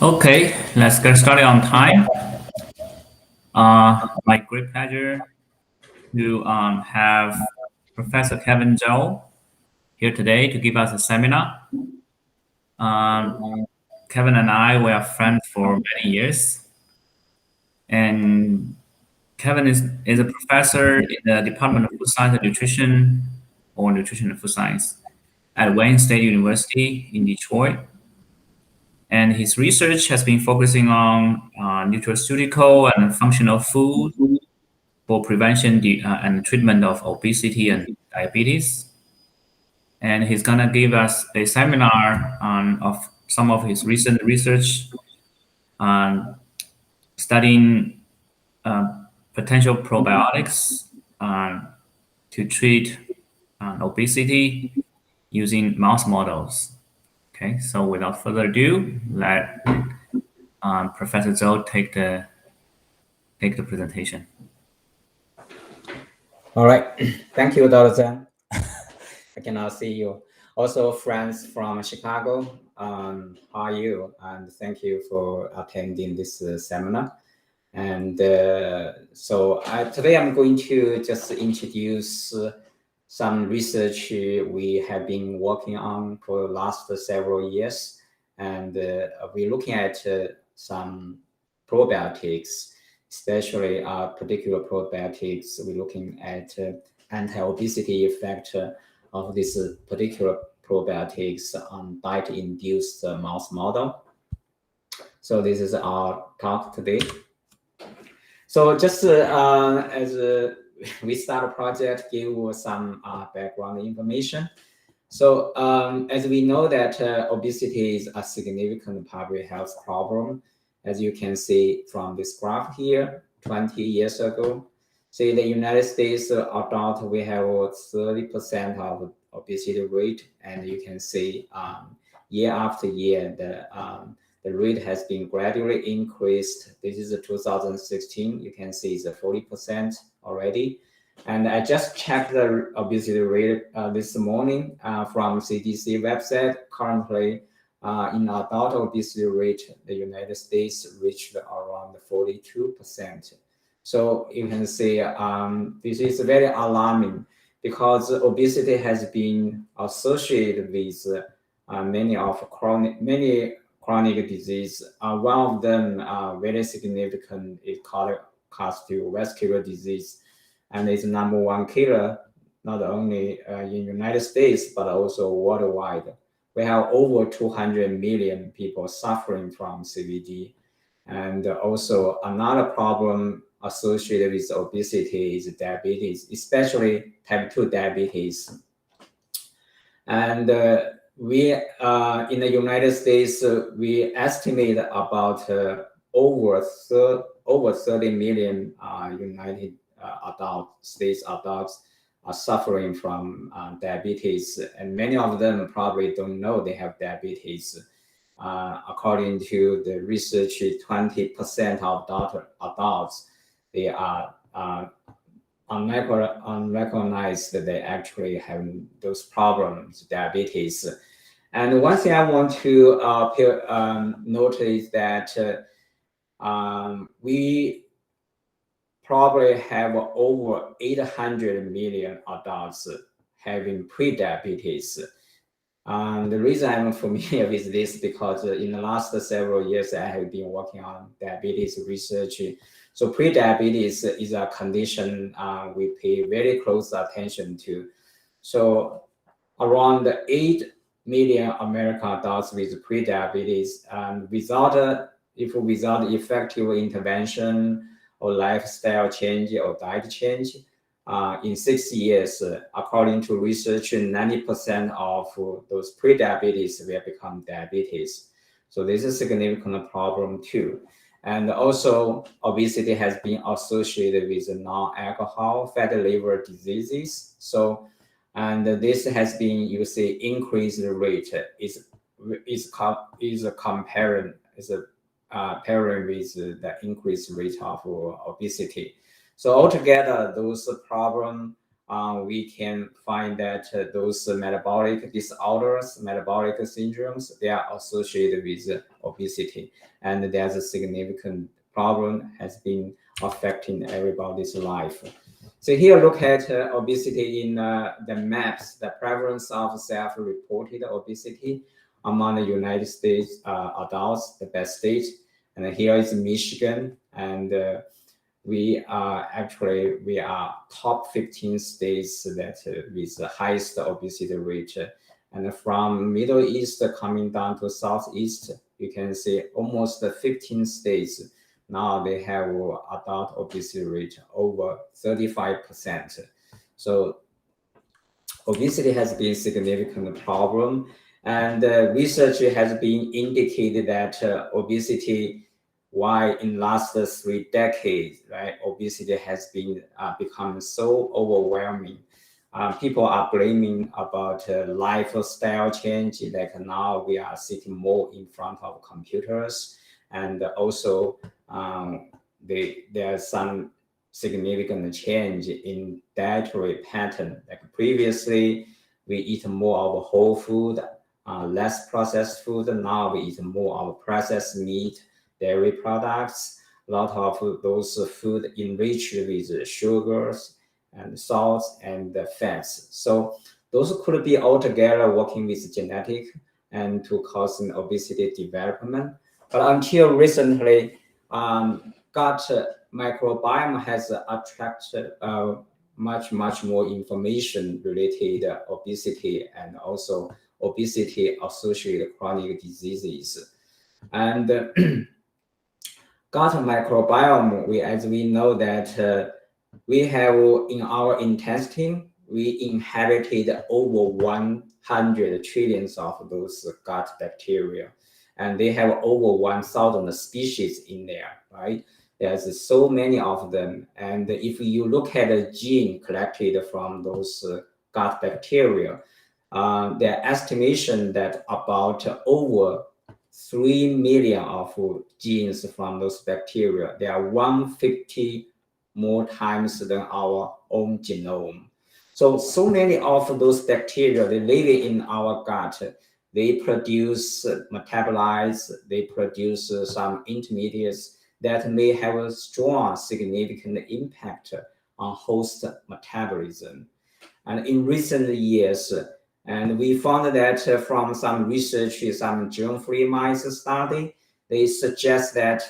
Okay, let's get started on time. My great pleasure to have Professor Kevin Zhou here today to give us a seminar. Kevin and I were friends for many years, and Kevin is a professor in the Department of Food Science and Nutrition, or Nutrition and Food Science, at Wayne State University in Detroit. And his research has been focusing on nutraceutical and functional food for prevention and treatment of obesity and diabetes. And he's gonna give us a seminar on of some of his recent research on studying potential probiotics to treat obesity using mouse models. Okay, so without further ado, let Professor Zhou take the presentation. All right. Thank you, Dr. Zhang. I cannot see you. Also, friends from Chicago, how are you? And thank you for attending this seminar. And today I'm going to just introduce some research we have been working on for the last several years. And we're looking at some probiotics, especially particular probiotics. We're looking at anti-obesity effect of this particular probiotics on diet-induced mouse model. So this is our talk today. So just as we start a project, give some background information. So as we know that obesity is a significant public health problem, as you can see from this graph here, 20 years ago. So in the United States, adult, we have 30% of obesity rate, and you can see year after year, the rate has been gradually increased. This is 2016. You can see it's 40% already. And I just checked the obesity rate this morning from CDC website. Currently, in adult obesity rate, the United States reached around 42%. So you can see this is very alarming because obesity has been associated with many chronic disease. One of them very significant is cardiovascular disease, and it's number one killer, not only in United States, but also worldwide. We have over 200 million people suffering from CVD. And also another problem associated with obesity is diabetes, especially type 2 diabetes. And we in the United States, we estimate about over 30 million United States adults are suffering from diabetes, and many of them probably don't know they have diabetes. According to the research, 20% of adults, they are unrecognized that they actually have those problems, diabetes. And one thing I want to notice that we probably have over 800 million adults having pre-diabetes. The reason I'm familiar with this because in the last several years, I have been working on diabetes research. So pre-diabetes is a condition we pay very close attention to. So around 8 million American adults with pre-diabetes, and without effective intervention or lifestyle change or diet change, in 6 years, according to research, 90% of those pre-diabetes will become diabetes. So this is a significant problem too. And also, obesity has been associated with non-alcohol fatty liver diseases. So, and this has been, you see, increased rate is pairing with the increased rate of obesity. So altogether, those problems we can find that those metabolic disorders, metabolic syndromes, they are associated with obesity, and there's a significant problem has been affecting everybody's life. So here, look at obesity in the maps, the prevalence of self-reported obesity among the United States adults, the best state. And here is Michigan, and we are top 15 states that with the highest obesity rate. And from Middle East coming down to Southeast, you can see almost 15 states now they have adult obesity rate over 35%. So obesity has been a significant problem, and research has been indicated that obesity, why in last 3 decades, right, obesity has been become so overwhelming. People are blaming about lifestyle change, like now we are sitting more in front of computers, and also there's some significant change in dietary pattern. Like previously, we eat more of whole food, less processed food. Now we eat more of processed meat, dairy products, a lot of those food enriched with sugars and salts and fats. So those could be altogether working with genetic and to causing obesity development. But until recently, gut microbiome has attracted much more information related obesity and also obesity associated chronic diseases. And gut microbiome, as we know that we have in our intestine, we inherited over 100 trillions of those gut bacteria, and they have over 1,000 species in there, right? There's so many of them, and if you look at the gene collected from those gut bacteria, their estimation that about over 3 million of genes from those bacteria, they are 150 more times than our own genome. So many of those bacteria, they live in our gut. They produce metabolites, they produce some intermediates that may have a strong, significant impact on host metabolism. And in recent years, and we found that from some research, some germ-free mice study, they suggest that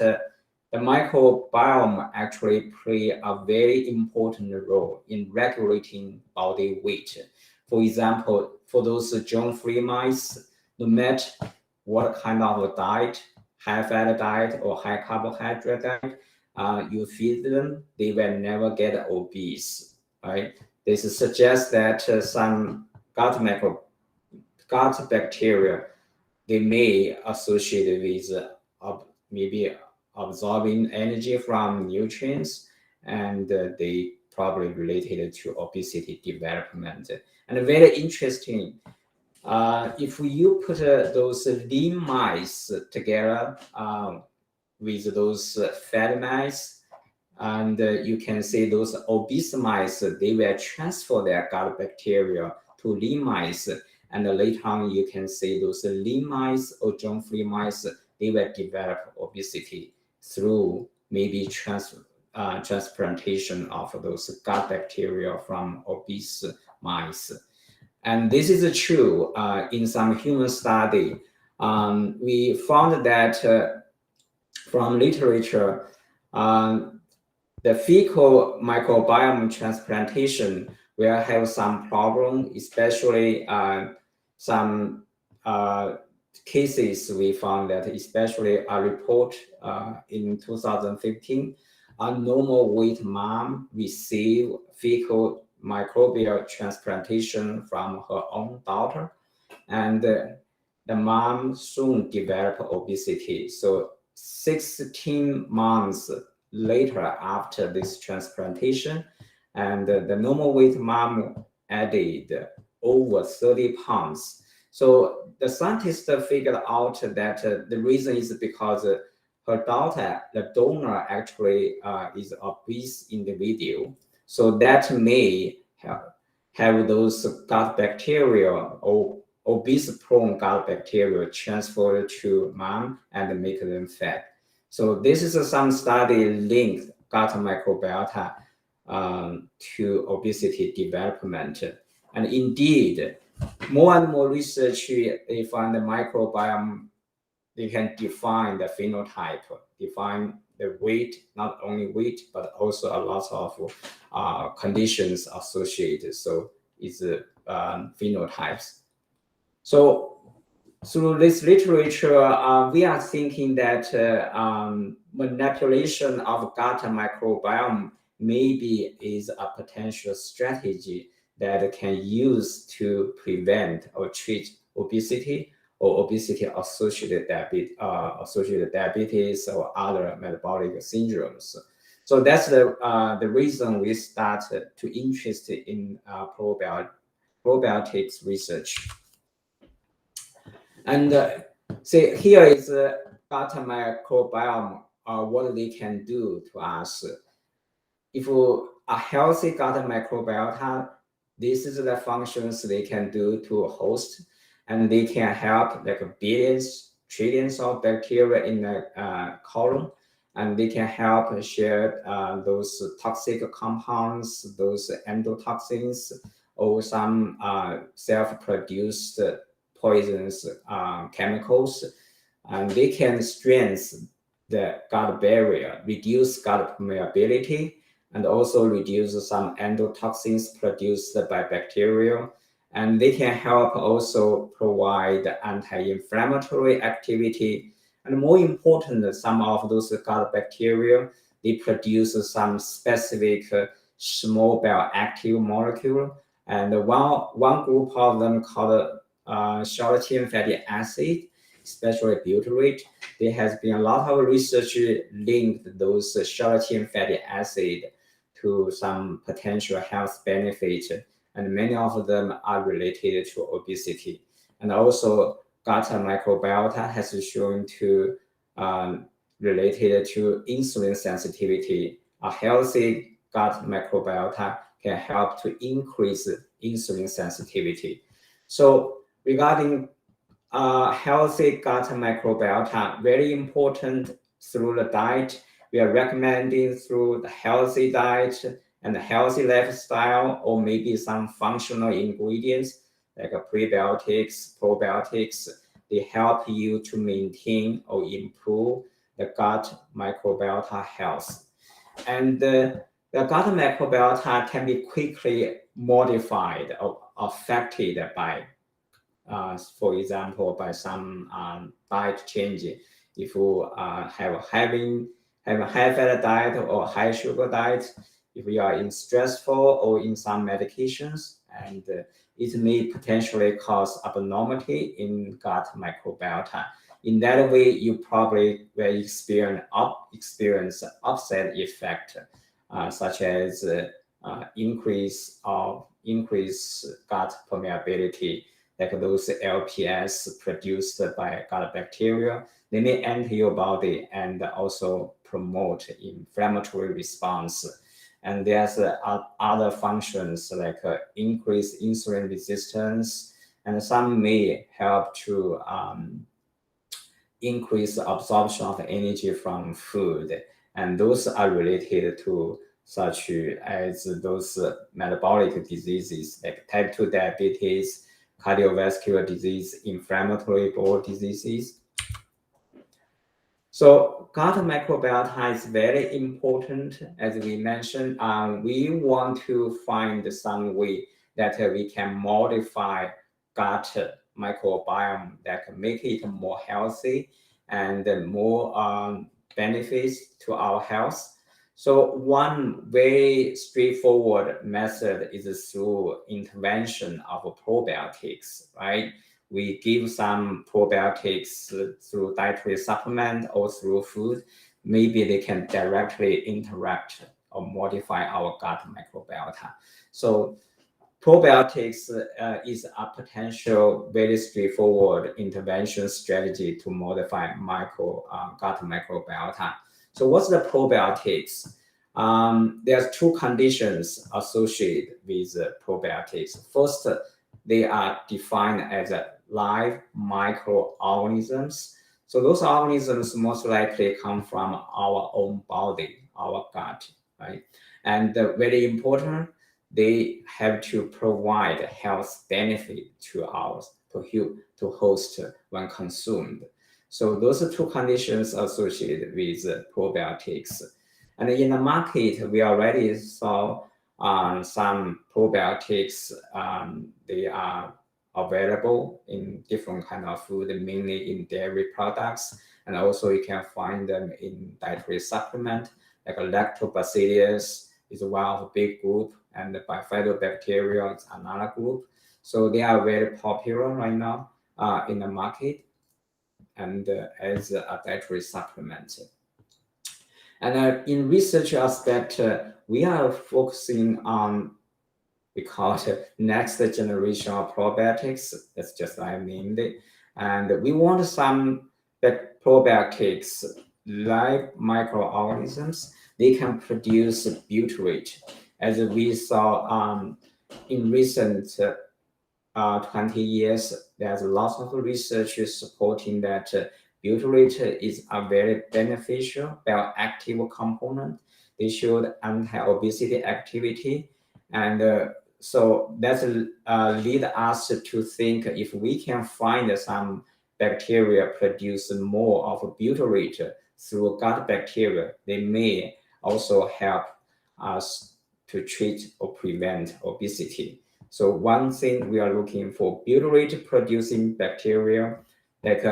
the microbiome actually play a very important role in regulating body weight. For example, for those germ-free mice, no matter what kind of diet, high-fat diet or high carbohydrate diet, you feed them, they will never get obese, right? This suggests that some gut bacteria, they may associate with maybe absorbing energy from nutrients, and they probably related to obesity development. And very interesting, if you put those lean mice together with those fat mice, and you can see those obese mice, they will transfer their gut bacteria to lean mice, and later on you can see those lean mice or germ-free mice, they will develop obesity through maybe transplantation of those gut bacteria from obese mice. And this is true in some human study. We found that from literature, the fecal microbiome transplantation will have some problem, especially some cases we found that, especially a report in 2015, a normal weight mom received fecal microbial transplantation from her own daughter, and the mom soon developed obesity. So 16 months later after this transplantation, and the normal weight mom added over 30 pounds. So the scientists figured out that the reason is because her daughter, the donor, actually is obese individual. So that may have those gut bacteria or obese-prone gut bacteria transferred to mom and make them fat. So this is some study linked gut microbiota to obesity development. And indeed, more and more research, they find the microbiome, they can define the phenotype, define the weight, not only weight, but also a lot of conditions associated. So it's phenotypes. So through this literature, we are thinking that manipulation of gut microbiome maybe is a potential strategy that can use to prevent or treat obesity or obesity-associated diabetes or other metabolic syndromes. So that's the reason we started to interest in probiotics research. And see, here is gut microbiome, what they can do to us. If a healthy gut microbiota, this is the functions they can do to host, and they can help like billions, trillions of bacteria in the colon, and they can help share those toxic compounds, those endotoxins, or some self-produced poisons, chemicals, and they can strengthen the gut barrier, reduce gut permeability, and also reduce some endotoxins produced by bacteria. And they can help also provide anti-inflammatory activity. And more important, some of those gut bacteria, they produce some specific small bioactive molecule. And one group of them called short chain fatty acid, especially butyrate. There has been a lot of research linked those short chain fatty acid to some potential health benefits, and many of them are related to obesity. And also, gut microbiota has shown to related to insulin sensitivity. A healthy gut microbiota can help to increase insulin sensitivity. So regarding healthy gut microbiota, very important through the diet. We are recommending through the healthy diet and the healthy lifestyle, or maybe some functional ingredients like prebiotics, probiotics. They help you to maintain or improve the gut microbiota health. And the gut microbiota can be quickly modified or affected by for example, by some diet change. If you have a high fat diet or high sugar diet, if you are in stressful or in some medications, and it may potentially cause abnormality in gut microbiota. In that way, you probably will experience upset effect, such as increase gut permeability, like those LPS produced by gut bacteria. They may enter your body and also promote inflammatory response. And there's other functions like increased insulin resistance, and some may help to increase the absorption of energy from food. And those are related to such as those metabolic diseases like type 2 diabetes, cardiovascular disease, inflammatory bowel diseases. So gut microbiota is very important. As we mentioned, we want to find some way that we can modify gut microbiome that can make it more healthy and more benefits to our health. So one very straightforward method is through intervention of probiotics, right? We give some probiotics through dietary supplement or through food. Maybe they can directly interact or modify our gut microbiota. So probiotics is a potential very straightforward intervention strategy to modify gut microbiota. So what's the probiotics? There's two conditions associated with probiotics. First, they are defined as live microorganisms. So those organisms most likely come from our own body, our gut, right? And very important, they have to provide health benefit to ours, to host when consumed. So those are two conditions associated with probiotics. And in the market, we already saw some probiotics. They are available in different kind of food, mainly in dairy products, and also you can find them in dietary supplement, like lactobacillus is one of a big group, and the bifidobacteria is another group. So they are very popular right now in the market and as a dietary supplement. And in research aspect, we are focusing on, we call it next generation of probiotics. That's just I named it. And we want some probiotics, live microorganisms, they can produce butyrate. As we saw in recent 20 years, there's lots of research supporting that butyrate is a very beneficial bioactive component. They showed anti-obesity activity. And so that's lead us to think if we can find some bacteria produce more of butyrate through gut bacteria, they may also help us to treat or prevent obesity. So one thing we are looking for butyrate producing bacteria, like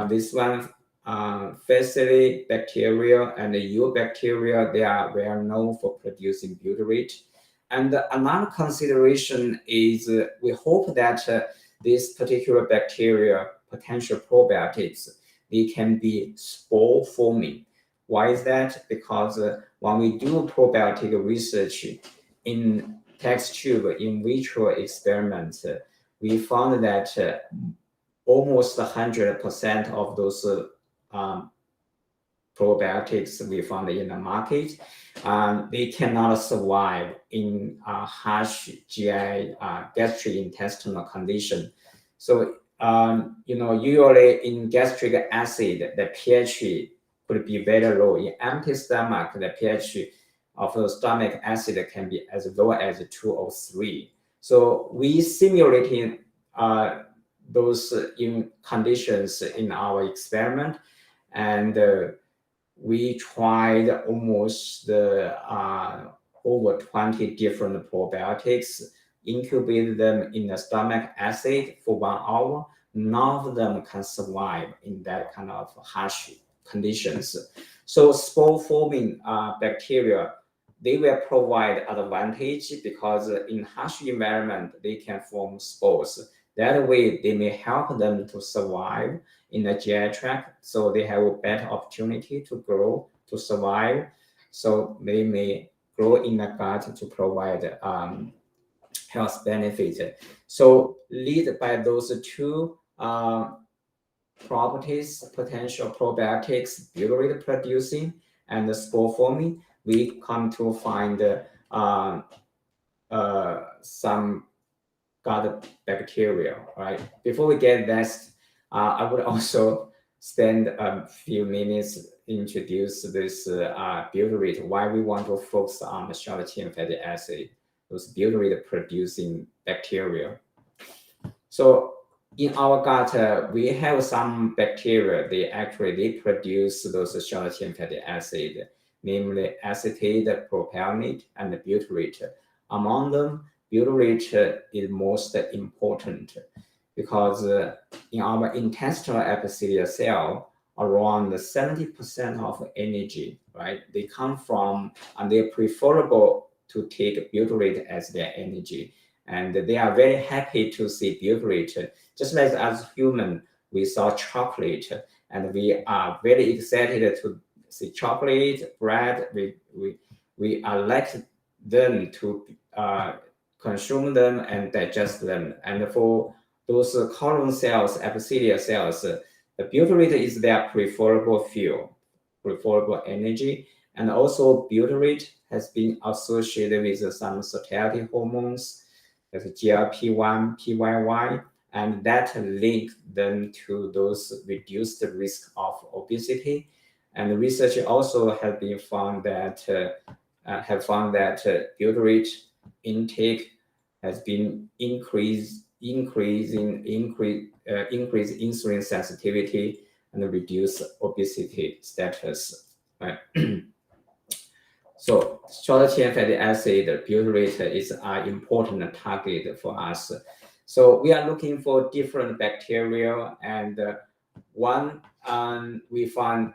this one, Facility bacteria and the bacteria, they are well known for producing butyrate. And another consideration is we hope that this particular bacteria, potential probiotics, they can be spore forming. Why is that? Because when we do probiotic research in test tube in vitro experiments, we found that almost 100% of those probiotics we found in the market, they cannot survive in harsh GI gastrointestinal condition. So usually in gastric acid, the pH could be very low. In empty stomach, the pH of the stomach acid can be as low as 2 or 3. So we simulating those in conditions in our experiment, and we tried almost over 20 different probiotics, incubated them in the stomach acid for 1 hour. None of them can survive in that kind of harsh conditions. So spore forming bacteria, they will provide advantage because in harsh environment, they can form spores. That way, they may help them to survive in the GI tract, so they have a better opportunity to grow, to survive. So they may grow in the gut to provide health benefits. So lead by those two properties, potential probiotics, butyrate producing, and the spore forming, we come to find some gut bacteria, right? Before we get that, I would also spend a few minutes introduce this butyrate, why we want to focus on the short chain fatty acid, those butyrate producing bacteria. So in our gut, we have some bacteria, they produce those short chain fatty acid, namely acetate, propionate, and butyrate. Among them, butyrate is most important because in our intestinal epithelial cell, around 70% of energy, right, they come from, and they're preferable to take butyrate as their energy. And they are very happy to see butyrate. Just like as human, we saw chocolate, and we are very excited to see chocolate, bread. We are like them to consume them and digest them. And for those colon cells, epithelial cells, the butyrate is their preferable fuel, preferable energy. And also butyrate has been associated with some satiety hormones, like GLP-1, PYY, and that link them to those reduced risk of obesity. And research also have been found that butyrate intake has been increase insulin sensitivity and reduce obesity status. Right? So short-chain fatty acid butyrate is an important target for us. So we are looking for different bacteria, and one we found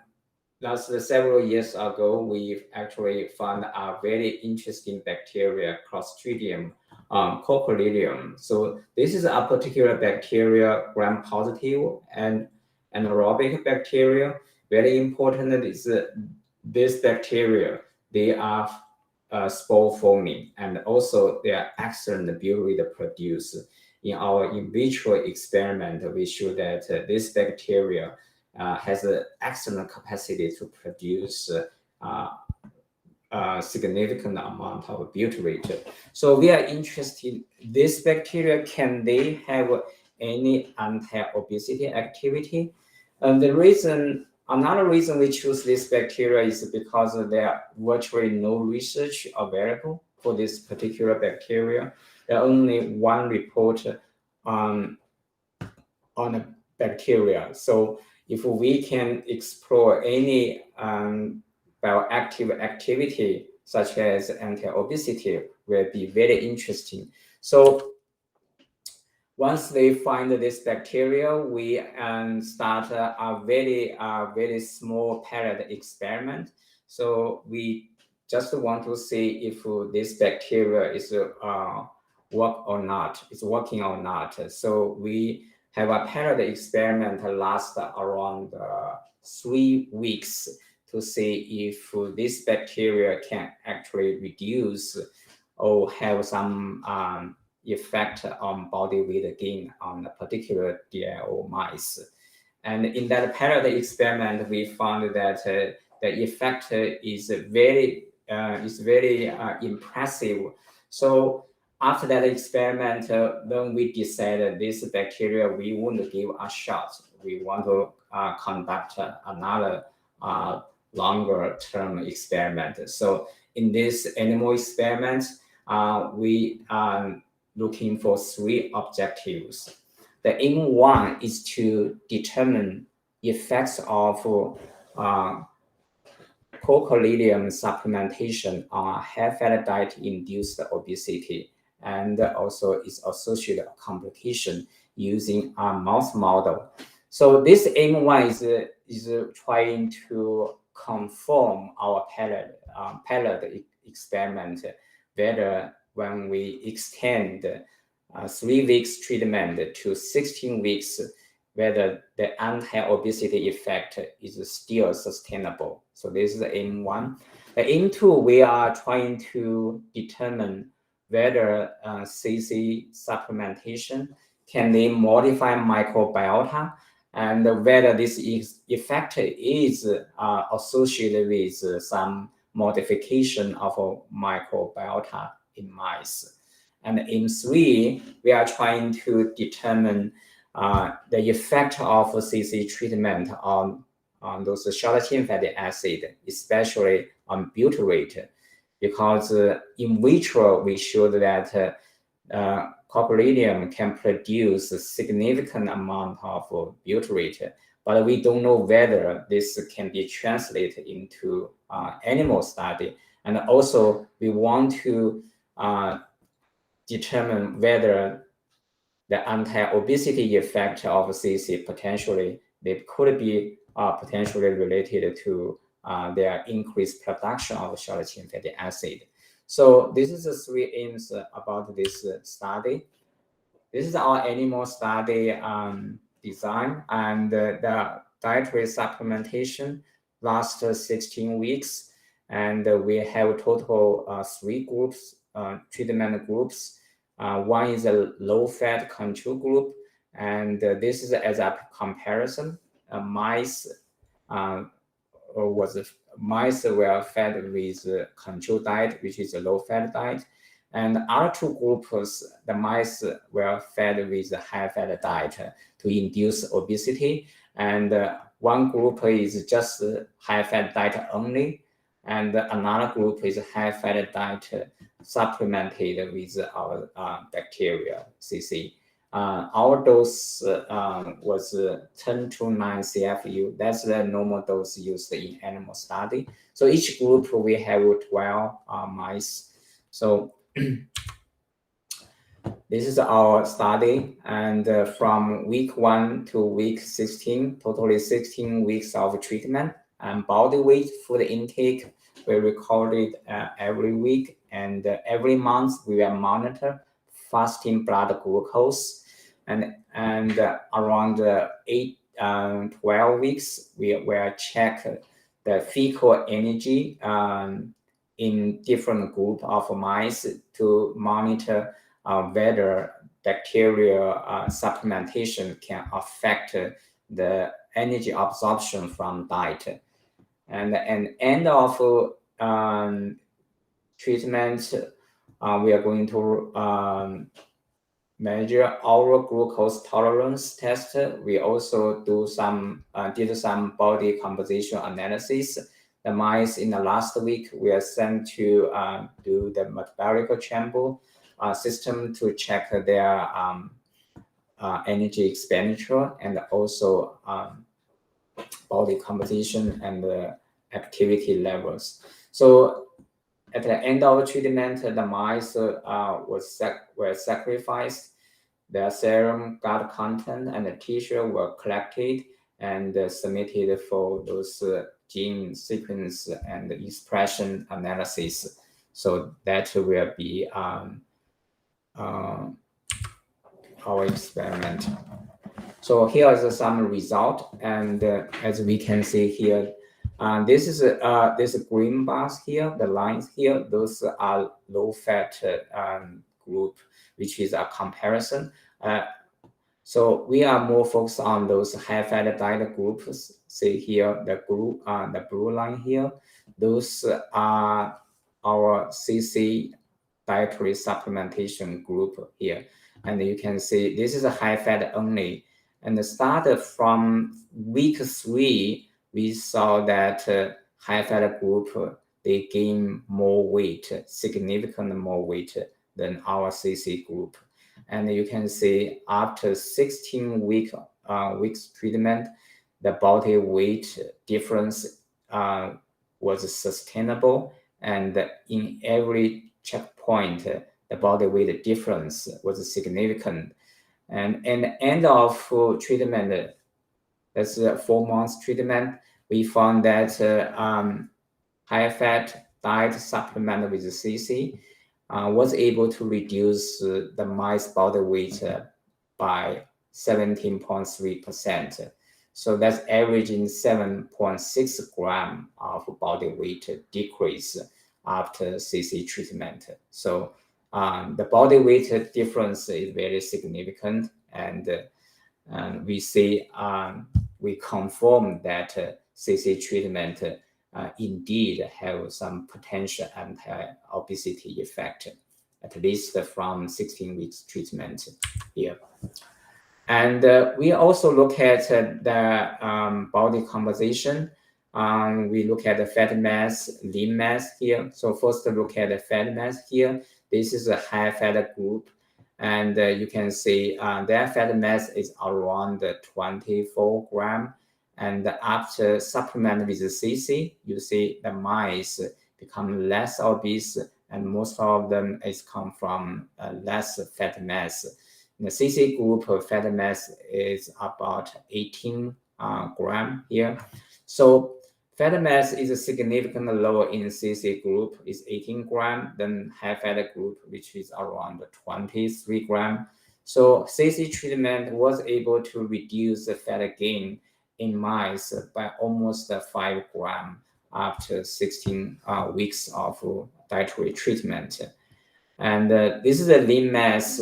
last several years ago, we actually found a very interesting bacteria, Clostridium coccolidium. So this is a particular bacteria, gram-positive and anaerobic bacteria. Very important is this bacteria, they are spore forming, and also they are excellent butyrate produce. In our in vitro experiment, we show that this bacteria has an excellent capacity to produce a significant amount of butyrate. So we are interested, this bacteria, can they have any anti-obesity activity? And another reason we choose this bacteria is because there are virtually no research available for this particular bacteria. There are only one report on a bacteria. So if we can explore any bioactive activity such as anti-obesity, will be very interesting. So once they find this bacteria, we start a very small pilot experiment. So we just want to see if this bacteria is working or not. So we have a pilot experiment last around 3 weeks to see if this bacteria can actually reduce or have some effect on body weight gain on a particular DIO mice. And in that pilot experiment, we found that the effect is very impressive. So after that experiment, when we decided this bacteria, we wouldn't give a shot. We want to conduct another longer term experiment. So in this animal experiment, we are looking for 3 objectives. The aim one is to determine effects of coccolidium supplementation on high-fat diet-induced obesity, and also its associated complication using a mouse model. So this aim one is trying to confirm our pilot experiment, whether when we extend 3 weeks treatment to 16 weeks, whether the anti-obesity effect is still sustainable. So this is the aim one. The aim two, we are trying to determine whether CC supplementation can they modify microbiota, and whether this effect is associated with some modification of microbiota in mice. And in 3, we are trying to determine the effect of CC treatment on those short-chain fatty acid, especially on butyrate, because in vitro we showed that coccolidium can produce a significant amount of butyrate, but we don't know whether this can be translated into animal study. And also we want to determine whether the anti-obesity effect of CC potentially, they could be potentially related to their increased production of short-chain fatty acid. So this is the 3 aims about this study. This is our animal study design, and the dietary supplementation lasts 16 weeks, and we have total 3 groups, treatment groups. One is a low-fat control group, and this is as a comparison. Mice was mice were fed with control diet, which is a low-fat diet. And other two groups, the mice were fed with a high-fat diet to induce obesity. And one group is just high-fat diet only. And another group is high-fat diet supplemented with our bacteria, CC. Our dose was 10 to 9 CFU. That's the normal dose used in animal study. So each group we have 12 mice. So this is our study, and from week 1 to week 16, totally 16 weeks of treatment. And body weight, food intake, we recorded every week, and every month we will monitor fasting blood glucose, and around 12 weeks we will check the fecal energy in different group of mice to monitor whether bacterial supplementation can affect the energy absorption from diet. And end of treatment, we are going to measure our glucose tolerance test. We also did some body composition analysis. The mice in the last week we are sent to do the metabolic chamber system to check their energy expenditure and also body composition and activity levels. So at the end of treatment, the mice were sacrificed. Their serum, gut content, and the tissue were collected and submitted for those gene sequence and expression analysis. So that will be our experiment. So here is some result, and as we can see here, this is this green bars here, the lines here, those are low-fat group, which is a comparison. So we are more focused on those high-fat diet groups. See here, the blue line here, those are our CC dietary supplementation group here. And you can see this is a high fat only. And started from week 3, we saw that high fat group, they gain more weight, significantly more weight than our CC group. And you can see after 16 weeks treatment, the body weight difference was sustainable, and in every checkpoint, the body weight difference was significant. And at the end of treatment, that's 4 months treatment, we found that high fat diet supplement with CC was able to reduce the mice body weight by 17.3%. So that's averaging 7.6 gram of body weight decrease after CC treatment. So the body weight difference is very significant, and we see we confirm that CC treatment indeed have some potential anti-obesity effect, at least from 16 weeks treatment here. And we also look at the body composition. We look at the fat mass, lean mass here. So first look at the fat mass here. This is a high fat group, and you can see their fat mass is around 24 gram. And after supplement with CC, you see the mice become less obese, and most of them is come from less fat mass. In the CC group, fat mass is about 18 gram here. So fat mass is significantly lower in CC group, is 18 gram, than high fat group, which is around 23 gram. So CC treatment was able to reduce the fat gain in mice by almost 5 gram after 16 weeks of dietary treatment. And this is the lean mass,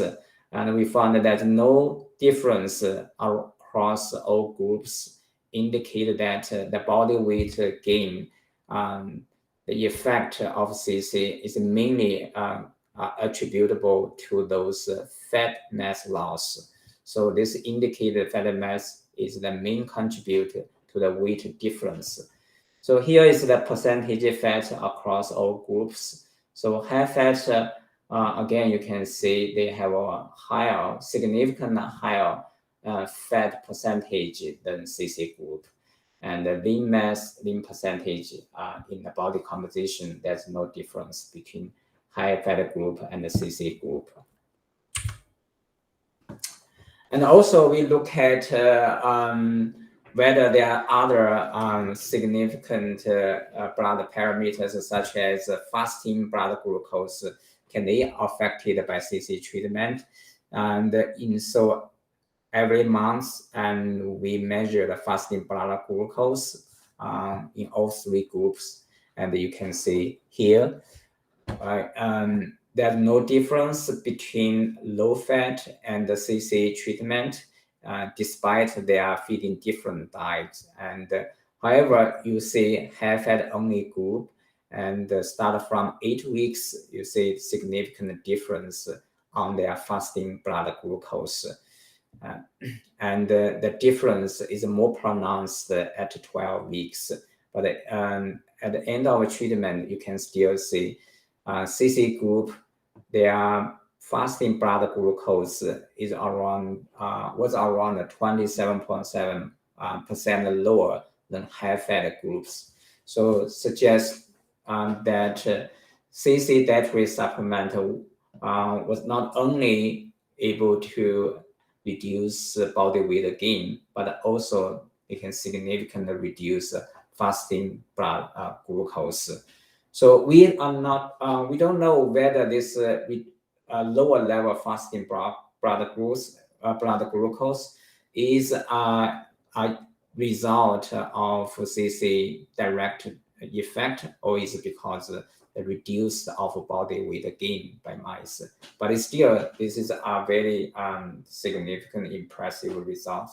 and we found that no difference across all groups indicated that the body weight gain the effect of CC is mainly attributable to those fat mass loss. So this indicated fat mass is the main contributor to the weight difference. So here is the percentage fat across all groups. So high fat, again, you can see they have a higher, significant higher fat percentage than CC group. And the lean mass, lean percentage in the body composition, there's no difference between high fat group and the CC group. And also we look at whether there are other significant blood parameters such as fasting blood glucose, can they affected by CC treatment? And so every month, and we measure the fasting blood glucose in all three groups, and you can see here, there's no difference between low fat and the CC treatment, despite they are feeding different diets. And however, you see high fat only group, and start from 8 weeks, you see significant difference on their fasting blood glucose. And the difference is more pronounced at 12 weeks. But at the end of treatment, you can still see CC group, their fasting blood glucose is around was around 27.7% lower than high fat groups. So suggests that CC dietary supplement was not only able to reduce body weight gain, but also it can significantly reduce fasting blood glucose. So we don't know whether this lower level fasting blood glucose is a result of CC direct effect, or is it because the reduced of body weight gain by mice? But it's still, this is a very significant, impressive result.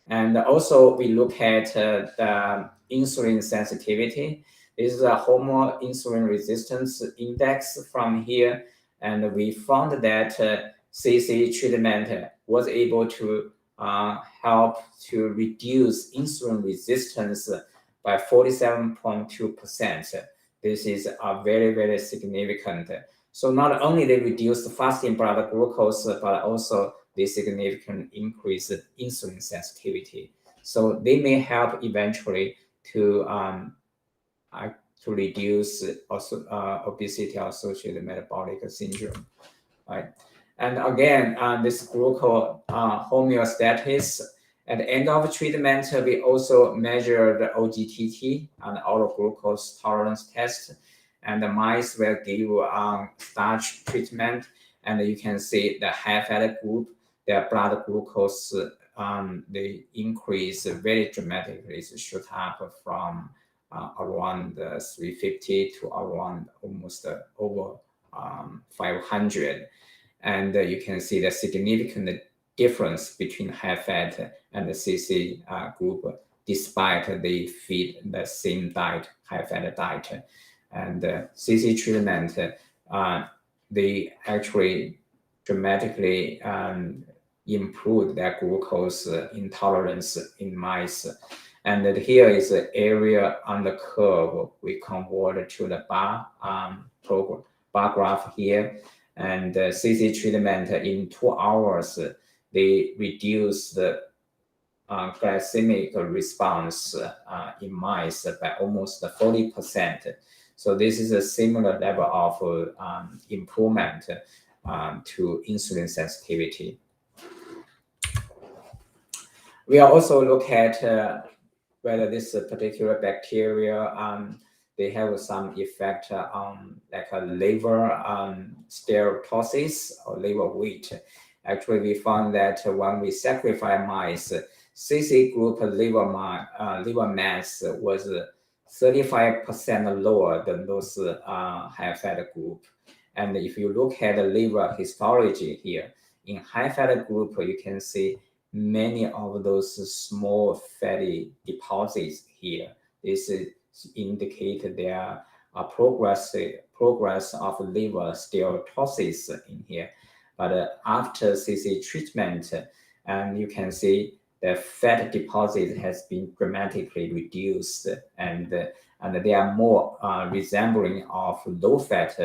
And also we look at the insulin sensitivity. This is a hormone insulin resistance index from here, and we found that CC treatment was able to help to reduce insulin resistance by 47.2%. This is a very, very significant. So not only they reduce the fasting blood glucose, but also they significant increase insulin sensitivity. So they may help eventually to reduce also obesity associated metabolic syndrome, right? And again, this glucose homeostasis. At the end of treatment, we also measure the OGTT, and oral glucose tolerance test, and the mice will give starch treatment, and you can see the high fat group, their blood glucose, they increase very dramatically. It shoot up from around 350 to around almost over 500. And you can see the significant difference between high fat and the CC group, despite they feed the same diet, high fat diet. And CC treatment, they actually dramatically improve their glucose intolerance in mice. And here is the area on the curve we convert to the bar graph here. And CC treatment in 2 hours, they reduce the glycemic response in mice by almost 40%. So this is a similar level of improvement to insulin sensitivity. We also look at whether this particular bacteria they have some effect on like a liver steatosis or liver weight. Actually, we found that when we sacrifice mice, CC group liver mass was 35% lower than those high fat group. And if you look at the liver histology here, in high fat group, you can see many of those small fatty deposits here. This indicate their progress of liver steatosis in here. But after CC treatment, and you can see the fat deposit has been dramatically reduced, and they are more resembling of low-fat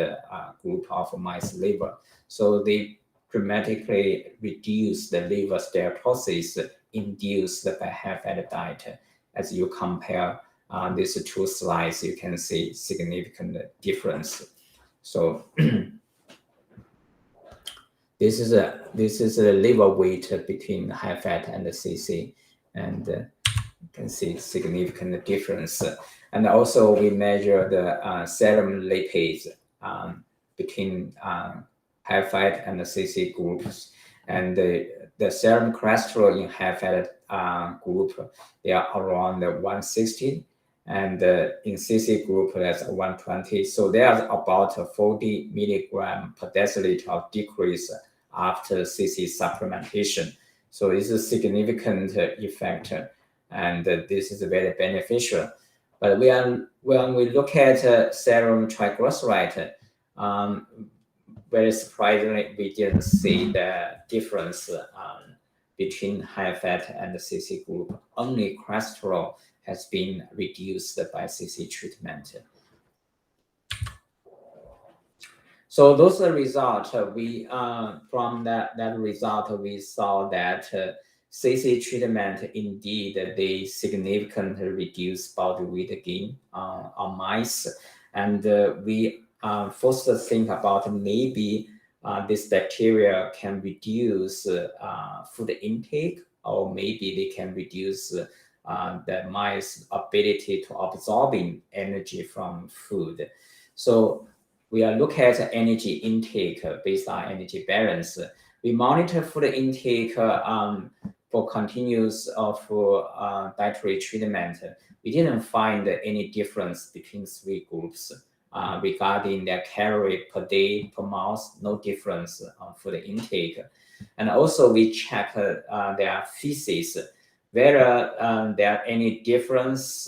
group of mice liver. So they dramatically reduce the liver steatosis induced by high-fat diet. As you compare these two slides, you can see significant difference. So this is a liver weight between high fat and the CC, and you can see significant difference. And also we measure the serum lipids between high fat and the CC groups, and the serum cholesterol in high fat group, they are around 160, and in CC group that's 120. So there's about 40 milligram per deciliter of decrease after CC supplementation. So it's a significant effect, and this is very beneficial. But when we look at serum triglyceride, very surprisingly, we didn't see the difference between high fat and the CC group. Only cholesterol has been reduced by CC treatment. So those results, we from that result, we saw that CC treatment indeed they significantly reduce body weight gain on mice, and we first think about maybe this bacteria can reduce food intake, or maybe they can reduce the mice ability to absorbing energy from food. So we are looking at energy intake based on energy balance. We monitor food intake for continuous dietary treatment. We didn't find any difference between three groups regarding their calorie per day per mouse. No difference on food intake. And also we check their feces, whether there are any difference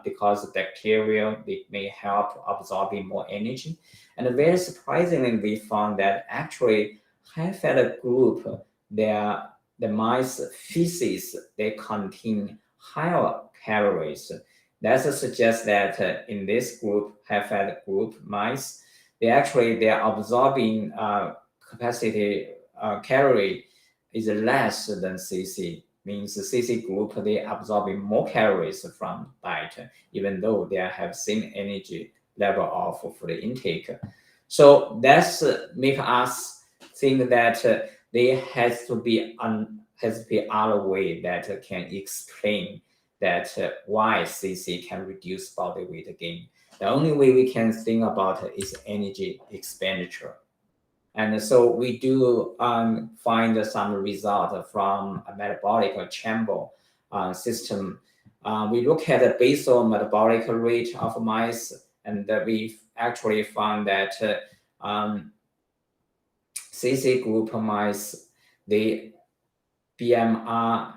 because bacteria they may help absorbing more energy. And very surprisingly, we found that actually high-fat group, the mice feces, they contain higher calories. That suggests that in this group, high-fat group mice, their absorbing capacity calorie is less than CC. Means the CC group, they absorbing more calories from diet, even though they have same energy level of food intake. So that's make us think that there has to be other way that can explain that why CC can reduce body weight gain. The only way we can think about it is energy expenditure. And so we do find some result from a metabolic chamber system. We look at the basal metabolic rate of mice, and we actually found that CC group mice, the BMR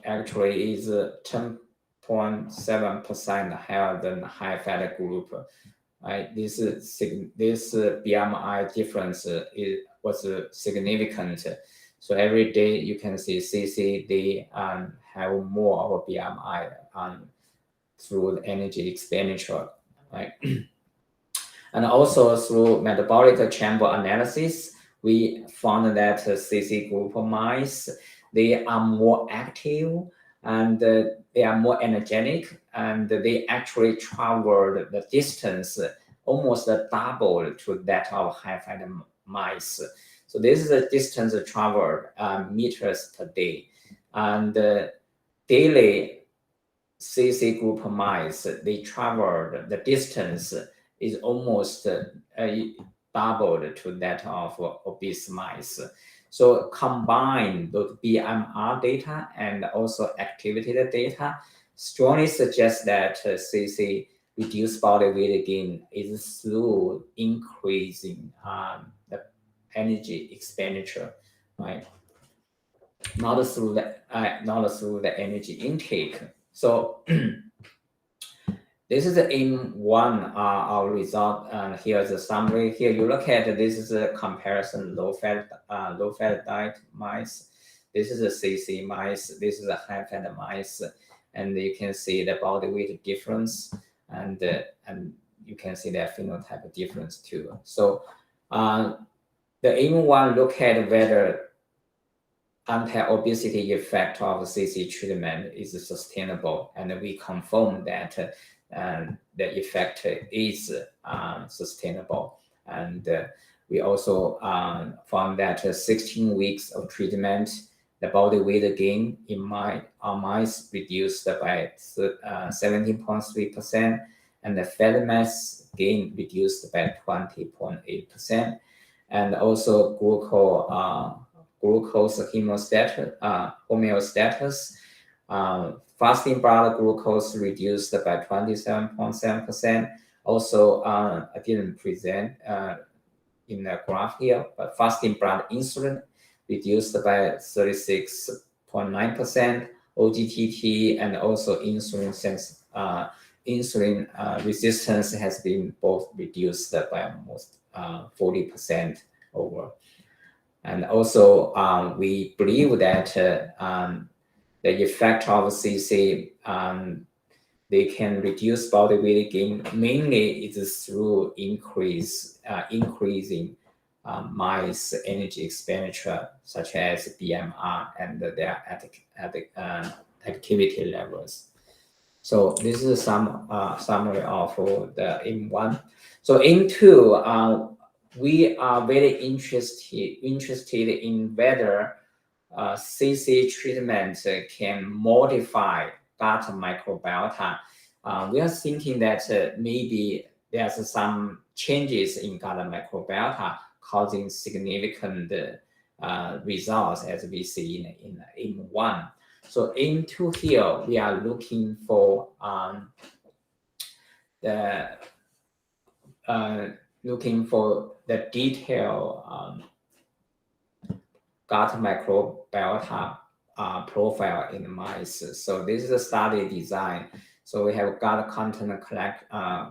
actually is 10.7% higher than high fat group. Right? This BMI difference was significant. So every day you can see CC, they have more of a BMI through energy expenditure, right? And also through metabolic chamber analysis, we found that CC group mice, they are more active and they are more energetic, and they actually traveled the distance almost double to that of high-fat mice. So this is a distance traveled meters per day, and daily CC group mice, they traveled the distance is almost doubled to that of obese mice. So combine those BMR data and also activity data strongly suggests that CC reduced body weight gain is through increasing the energy expenditure, right? Not through the energy intake. So This is the aim-1, our result, and here's the summary. Here you look at this is a comparison low-fat diet mice. This is a CC mice. This is a high-fat mice, and you can see the body weight difference, and you can see their phenotype difference too. So the aim-1 look at whether anti-obesity effect of CC treatment is sustainable, and we confirm that the effect is sustainable. And we also found that 16 weeks of treatment, the body weight gain in mice reduced by 17.3%, and the fat mass gain reduced by 20.8%, and also glucose homeostasis. Fasting blood glucose reduced by 27.7%. Also, I didn't present in the graph here, but fasting blood insulin reduced by 36.9%. OGTT and also insulin resistance has been both reduced by almost 40% over. And also, we believe that the effect of CC, they can reduce body weight gain. Mainly, it is through increasing mice energy expenditure, such as BMR and their activity levels. So this is some summary of the aim-1. So aim-2, we are very interested in whether CC treatment can modify gut microbiota. We are thinking that maybe there's some changes in gut microbiota causing significant results as we see in aim-1. So aim-2 here, we are looking for the detailed gut microbiota profile in mice. So this is a study design. So we have gut content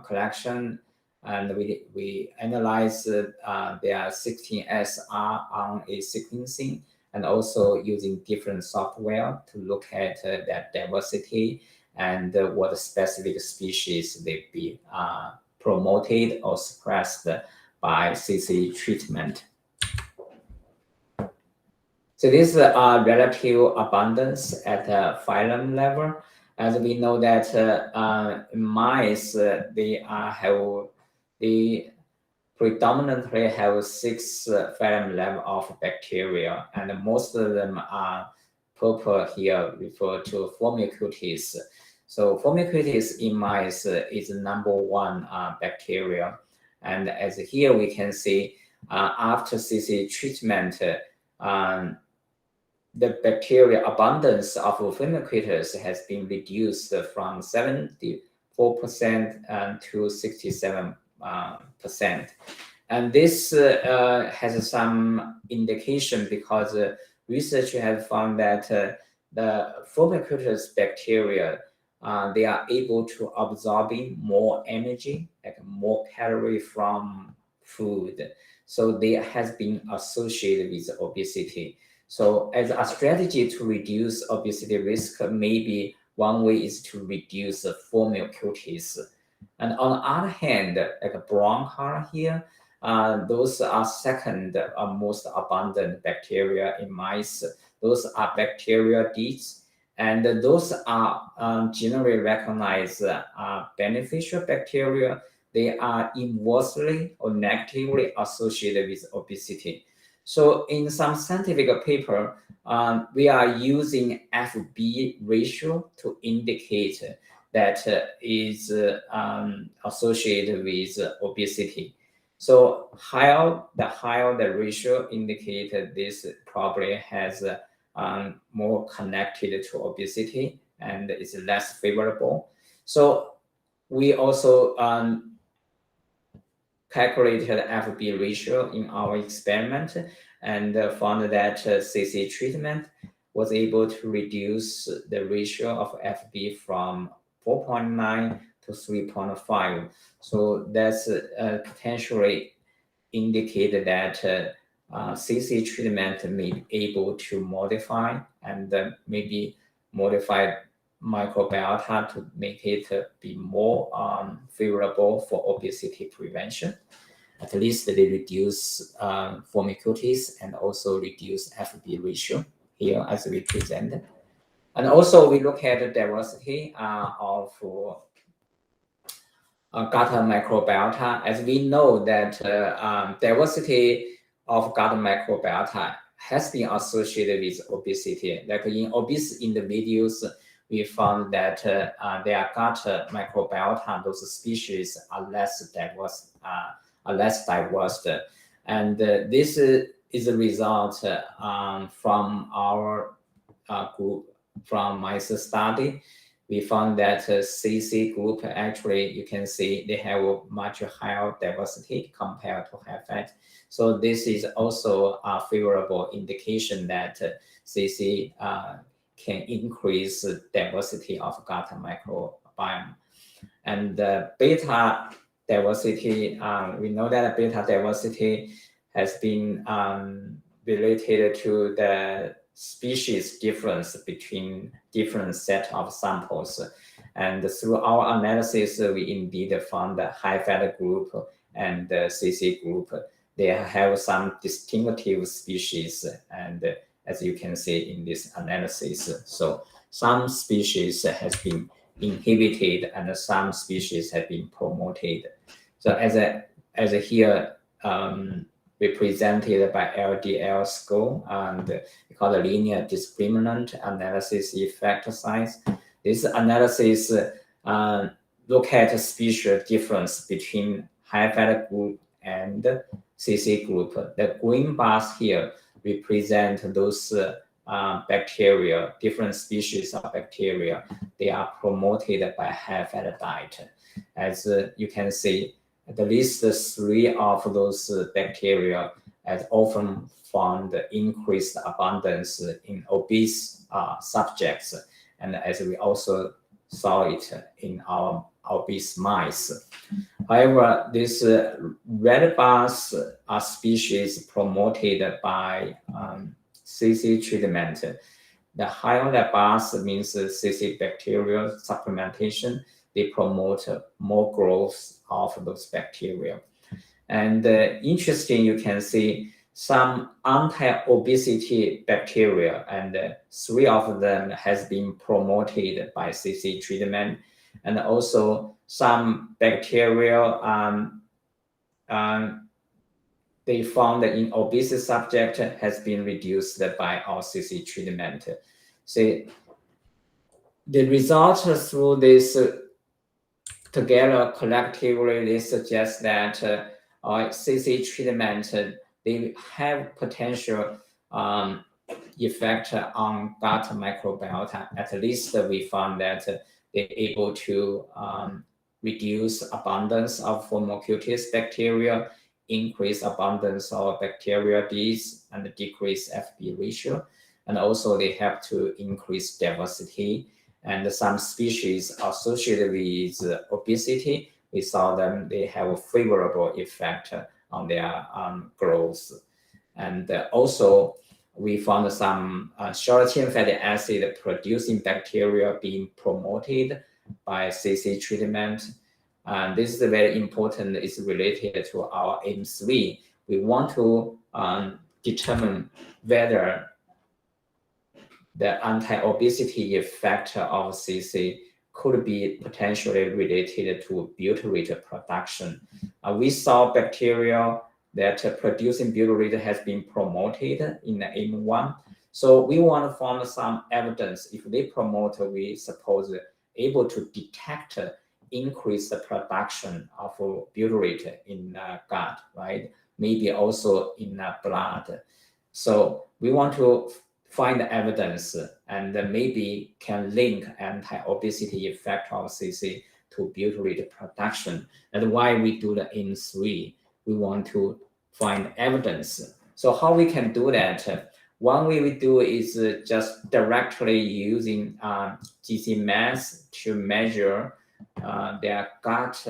collection, and we analyze their 16S RNA sequencing, and also using different software to look at their diversity and what specific species they be promoted or suppressed by CC treatment. So this is relative abundance at the phylum level. As we know that mice, they predominantly have 6 phylum level of bacteria, and most of them are purple here referred to Firmicutes. So Firmicutes in mice is number 1 bacteria. And as here we can see, after CC treatment, the bacteria abundance of Firmicutes has been reduced from 74% to 67%. And this has some indication because research has found that the Firmicutes bacteria, they are able to absorbing more energy, like more calorie from food. So they has been associated with obesity. So as a strategy to reduce obesity risk, maybe one way is to reduce Firmicutes. And on the other hand, like a brown color here, those are second most abundant bacteria in mice. Those are bacteriides, and those are generally recognized beneficial bacteria. They are inversely or negatively associated with obesity. So in some scientific paper, we are using FB ratio to indicate that is associated with obesity. So the higher the ratio indicated, this probably has more connected to obesity and is less favorable. So we also calculated FB ratio in our experiment and found that CC treatment was able to reduce the ratio of FB from 4.9 to 3.5. So that's potentially indicate that CC treatment may be able to modify and maybe modify microbiota to make it be more favorable for obesity prevention. At least they reduce formiculitis and also reduce FB ratio here as we presented. And also we look at the diversity of gut microbiota. As we know that diversity of gut microbiota has been associated with obesity. Like in obese individuals, we found that their gut microbiota, those species are less diverse, and this is a result from our group, from mice study. We found that CC group, actually, you can see they have a much higher diversity compared to high fat. So this is also a favorable indication that CC can increase diversity of gut microbiome. And beta diversity, we know that beta diversity has been related to the species difference between different set of samples. And through our analysis, we indeed found the high fat group and the CC group. They have some distinctive species, and as you can see in this analysis, so some species has been inhibited and some species have been promoted. So as here represented by LDL score, and we call the linear discriminant analysis effect size. This analysis look at species difference between high fat group and CC group. The green bars here represent those bacteria, different species of bacteria. They are promoted by high fat diet. As you can see, at least 3 of those bacteria has often found increased abundance in obese subjects, and as we also saw it in our obese mice. However, these red bars are species promoted by CC treatment. The higher the bars means CC bacterial supplementation. They promote more growth of those bacteria. And interesting, you can see some anti-obesity bacteria, and 3 of them has been promoted by CC treatment. And also some bacteria they found in obese subject has been reduced by our CC treatment. So the results through this together collectively, they suggest that CC treatment, they have potential effect on gut microbiota. At least we found that they're able to reduce abundance of Formocutis bacteria, increase abundance of bacteria Ds, and decrease FB ratio. And also they have to increase diversity. And some species associated with obesity, we saw them, they have a favorable effect on their growth. And also we found some short-chain fatty acid producing bacteria being promoted by CC treatment. And this is very important, it's related to our aim 3. We want to determine whether the anti-obesity effect of CC could be potentially related to butyrate production. We saw bacteria that producing butyrate has been promoted in the aim 1. So we want to find some evidence. If they promote, we suppose able to detect increase the production of butyrate in gut, right? Maybe also in blood. So we want to find evidence and maybe can link anti-obesity effect of CC to butyrate production. That's why we do the aim 3. We want to find evidence. So how we can do that? One way we do is just directly using GC mass to measure their gut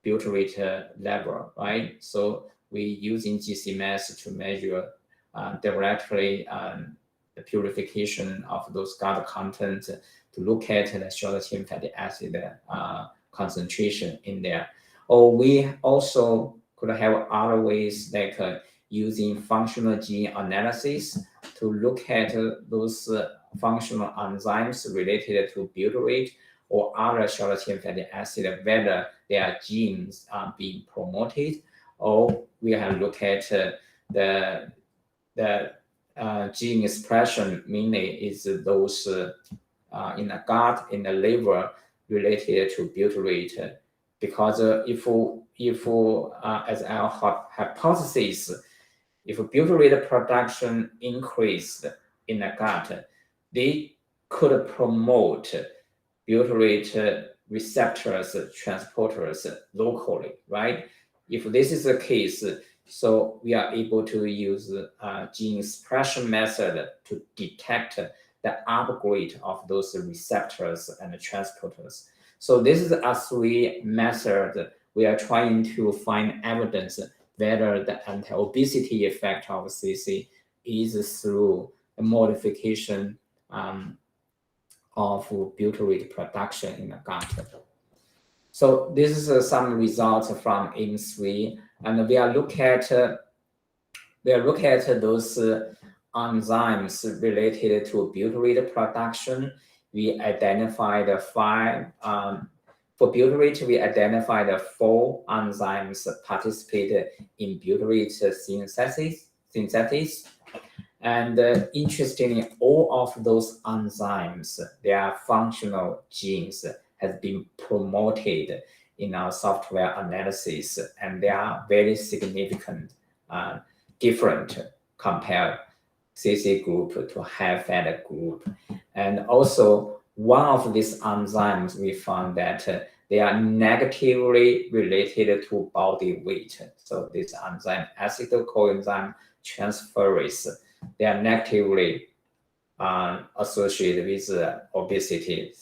butyrate level, right? So we using GC-MS to measure directly the purification of those gut contents to look at the short-chain fatty acid concentration in there. Or we also could have other ways like using functional gene analysis to look at those functional enzymes related to butyrate or other short-chain fatty acid, whether their genes are being promoted, or we have looked at the gene expression, mainly is those in the gut, in the liver, related to butyrate. Because if as our hypothesis, if butyrate production increased in the gut, they could promote butyrate receptors, transporters locally, right? If this is the case, so we are able to use gene expression method to detect the upgrade of those receptors and transporters. So this is a three method we are trying to find evidence whether the anti-obesity effect of CC is through a modification of butyrate production in the gut. So this is some results from AIM-3, and we are look at those enzymes related to butyrate production. We identified for butyrate, we identified 4 enzymes participated in butyrate synthesis. And interestingly, all of those enzymes, their functional genes has been promoted in our software analysis, and they are very significant, different compared CC group to high-fat group. And also, one of these enzymes, we found that they are negatively related to body weight. So this enzyme, acetyl coenzyme transferase, they are negatively associated with obesity,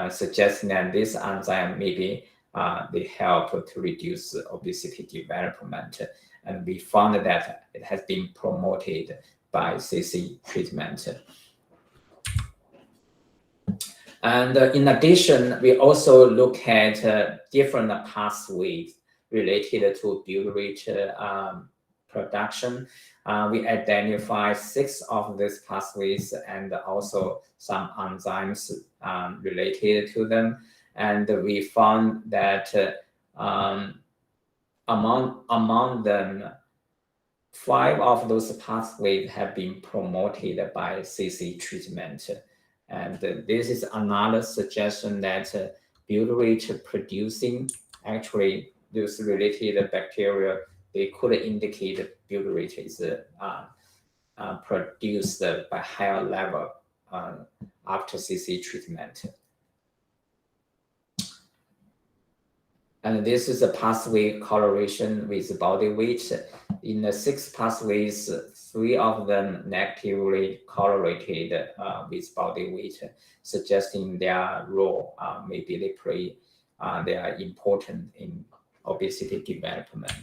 suggesting that this enzyme maybe they help to reduce obesity development. And we found that it has been promoted by CC treatment. And in addition, we also look at different pathways related to butyrate production. We identify 6 of these pathways and also some enzymes related to them. And we found that among them, 5 of those pathways have been promoted by CC treatment. And this is another suggestion that butyrate producing, actually those related bacteria, they could indicate butyrate is produced by higher level after CC treatment. And this is a pathway correlation with body weight. In the 6 pathways, 3 of them negatively correlated with body weight, suggesting their role, maybe they are important in obesity development.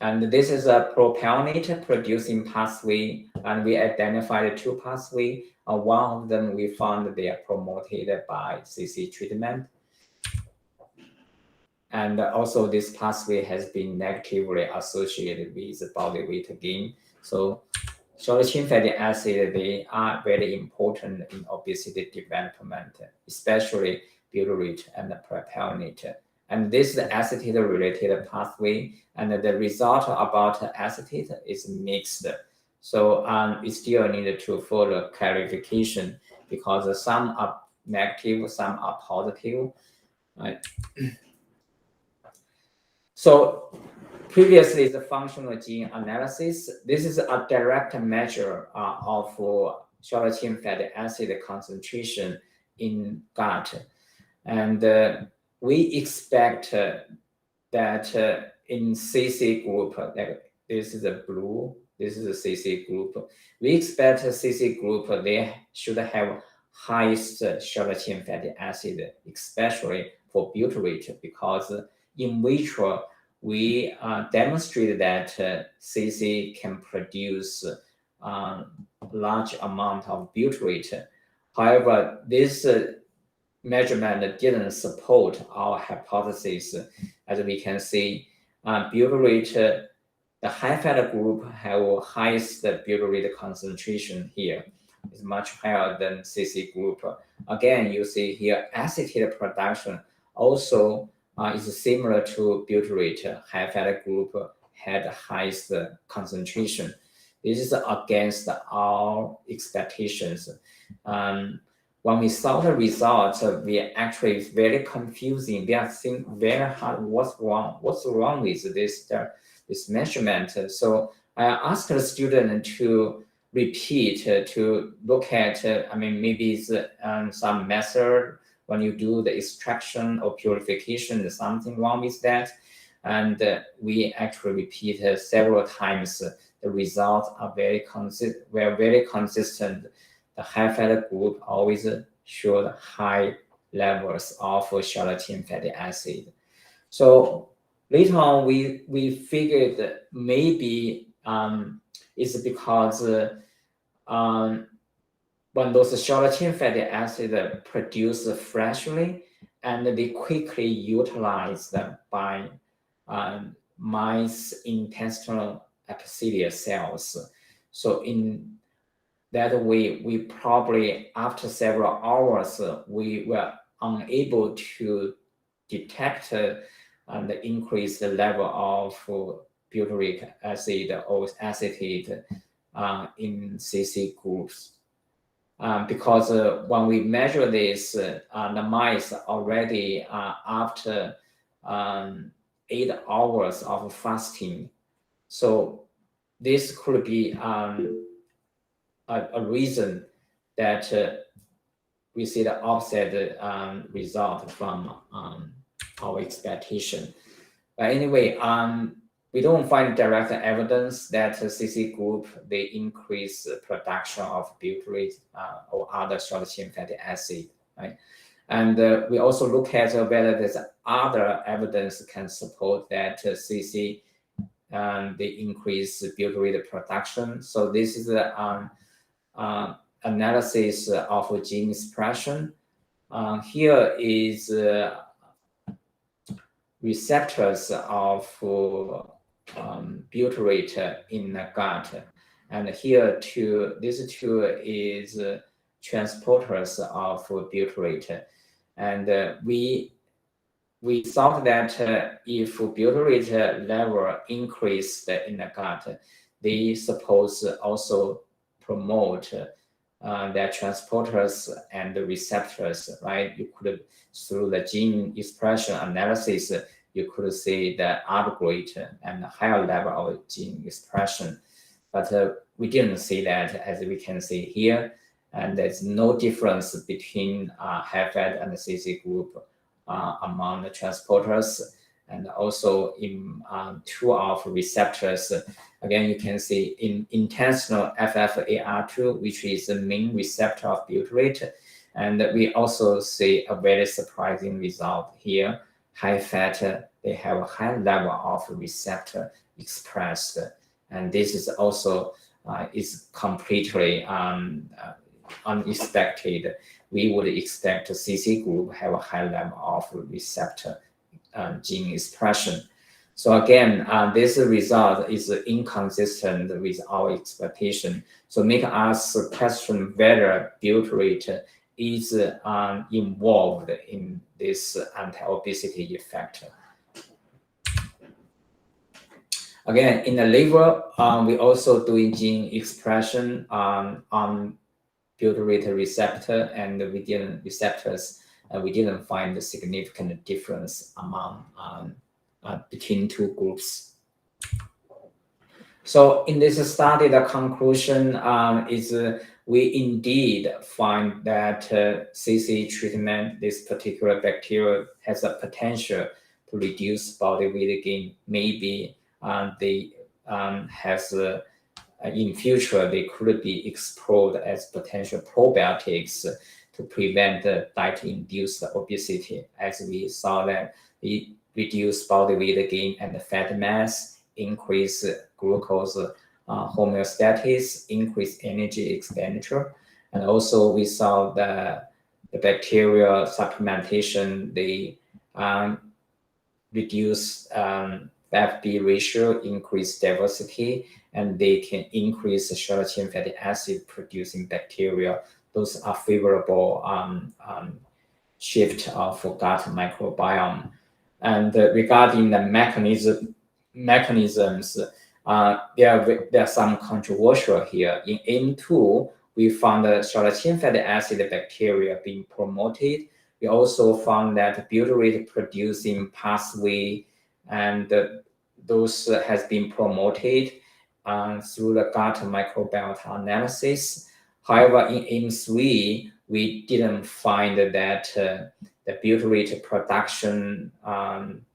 And this is a propionate producing pathway, and we identified 2 pathways. One of them we found they are promoted by CC treatment. And also this pathway has been negatively associated with body weight gain. So short-chain fatty acid, they are very important in obesity development, especially butyrate and propionate. And this is the acetate-related pathway, and the result about acetate is mixed. So we still need to further clarification because some are negative, some are positive, right? So previously, the functional gene analysis, this is a direct measure of short-chain fatty acid concentration in gut. And we expect that in CC group, like this is a blue, this is a CC group. We expect a CC group, they should have highest short chain fatty acid, especially for butyrate, because in vitro we demonstrated that CC can produce large amount of butyrate. However, this measurement didn't support our hypothesis. As we can see, butyrate, the high fat group have highest butyrate concentration here. It's much higher than CC group. Again, you see here acetate production also is similar to butyrate. High fat group had highest concentration. This is against our expectations. When we saw the results, we actually very confusing. We are thinking very hard, what's wrong? What's wrong with this measurement? So I asked the student to repeat, to look at, maybe it's some method when you do the extraction or purification, there's something wrong with that. And we actually repeated several times. The results are very consistent. The high fat group always showed high levels of short chain fatty acid. So later on, we figured maybe it's because when those short chain fatty acid produced freshly, and they quickly utilized by mice intestinal epithelial cells. So in that way, we probably, after several hours, we were unable to detect the increased level of butyric acid or acetate in CC groups. Because when we measure this, the mice already after 8 hours of fasting. So this could be a reason that we see the opposite result from our expectation. But anyway, we don't find direct evidence that CC group, they increase production of butyrate or other short chain fatty acid, right? And we also look at whether there's other evidence can support that CC they increase butyrate production. So this is the analysis of gene expression. Here is receptors of butyrate in the gut, and here this two is transporters of butyrate, and we thought that if butyrate level increased in the gut, they suppose also promote their transporters and the receptors, right? You could, through the gene expression analysis, you could see the upgrade and higher level of gene expression. But we didn't see that, as we can see here. And there's no difference between high fat and the CC group among the transporters, and also in two of receptors. Again, you can see in intestinal FFAR2, which is the main receptor of butyrate. And we also see a very surprising result here. High fat, they have a high level of receptor expressed. And this is also is completely unexpected. We would expect CC group have a high level of receptor gene expression. So again, this result is inconsistent with our expectation. So make us question whether butyrate is involved in this anti-obesity effect. Again, in the liver, we also doing gene expression on butyrate receptor, and we didn't find a significant difference among between two groups. So in this study, the conclusion is we indeed find that CC treatment, this particular bacteria, has a potential to reduce body weight gain. Maybe they has in future they could be explored as potential probiotics to prevent diet-induced obesity, as we saw that it reduce body weight gain and fat mass, increase glucose homeostasis, increase energy expenditure, and also we saw the bacteria supplementation, they reduce FB ratio, increase diversity, and they can increase the short chain fatty acid producing bacteria. Those are favorable shift of gut microbiome. And regarding the mechanisms, there are some controversial here. In M2, we found the short chain fatty acid bacteria being promoted. We also found that butyrate producing pathway and those has been promoted through the gut microbiota analysis. However, in M3, we didn't find that the butyrate production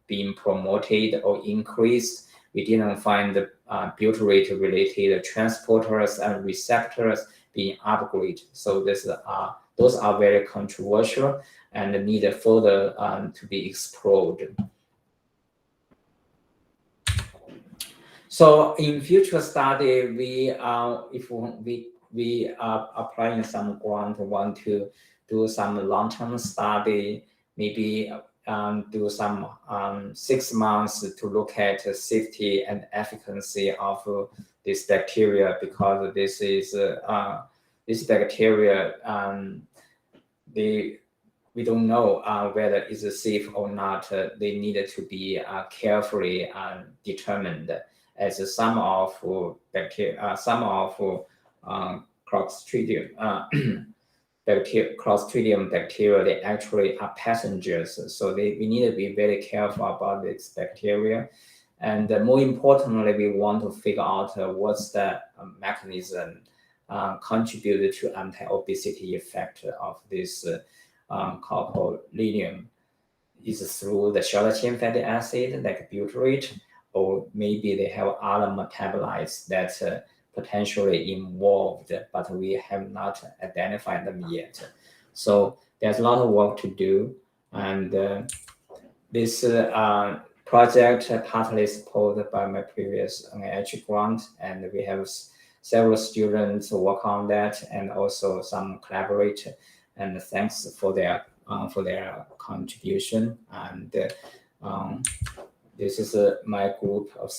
being promoted or increased. We didn't find the butyrate-related transporters and receptors being upgraded. So those are very controversial and need further to be explored. So in future study, we are applying some grant, want to do some long-term study, maybe do some 6 months to look at safety and efficacy of this bacteria, because this is this bacteria we don't know whether it's safe or not. They need to be carefully determined, as some of bacteria, some of Clostridium Clostridium bacteria, they actually are passengers. So we need to be very careful about this bacteria. And more importantly, we want to figure out what's the mechanism contributed to anti-obesity effect of this coccolinium. Is through the short chain fatty acid like butyrate, or maybe they have other metabolites that potentially involved, but we have not identified them yet. So there's a lot of work to do, and this project partly supported by my previous NIH grant, and we have several students work on that, and also some collaborate. And thanks for their contribution. And this is my group of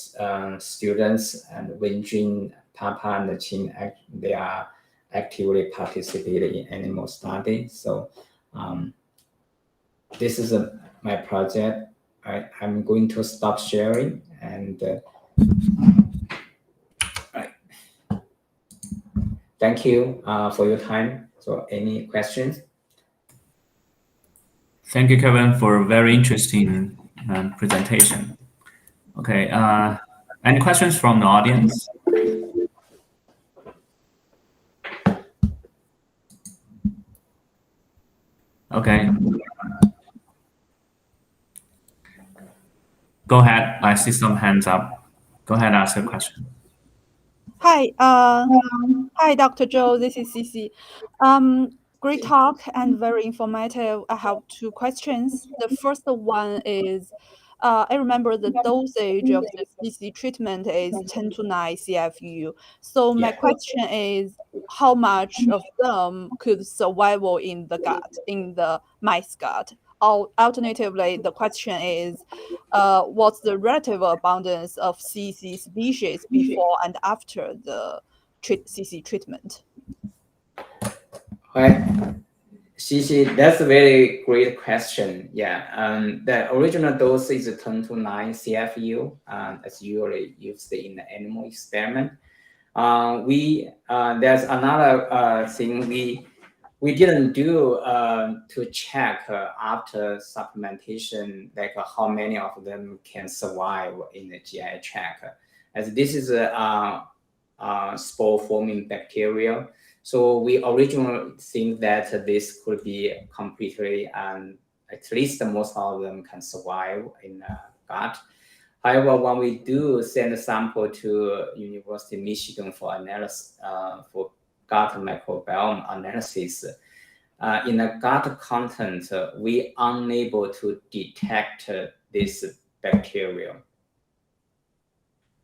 students, and Wenjun, Papa, and Qin, they are actively participating in animal study. So this is my project. I'm going to stop sharing, and thank you for your time. So any questions? Thank you, Kevin, for a very interesting presentation. Okay, any questions from the audience? Okay. Go ahead. I see some hands up. Go ahead, ask your question. Hi, hi, Dr. Zhou. This is Cici. Great talk and very informative. I have 2 questions. The first one is, I remember the dosage of the CC treatment is 10 to 9 CFU. So my question is, how much of them could survive in the gut, in the mice gut? Or alternatively, the question is, what's the relative abundance of CC species before and after the CC treatment? Right. CC, that's a very great question. Yeah, the original dose is 10 to 9 CFU, as usually used in the animal experiment. There's another thing we didn't do to check after supplementation, like how many of them can survive in the GI tract, as this is a spore-forming bacteria. So we originally think that this could be completely, at least most of them can survive in the gut. However, when we do send a sample to University of Michigan for analysis, for gut microbiome analysis, in the gut content, we unable to detect this bacteria.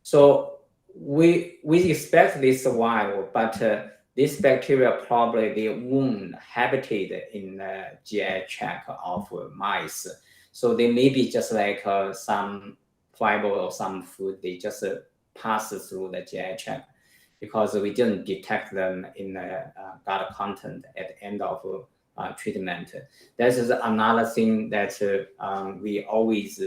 So we expect this survival, but this bacteria probably they won't habitate in the GI tract of mice. So they may be just like some fiber or some food, they just pass through the GI tract because we didn't detect them in the gut content at the end of treatment. This is another thing that we always,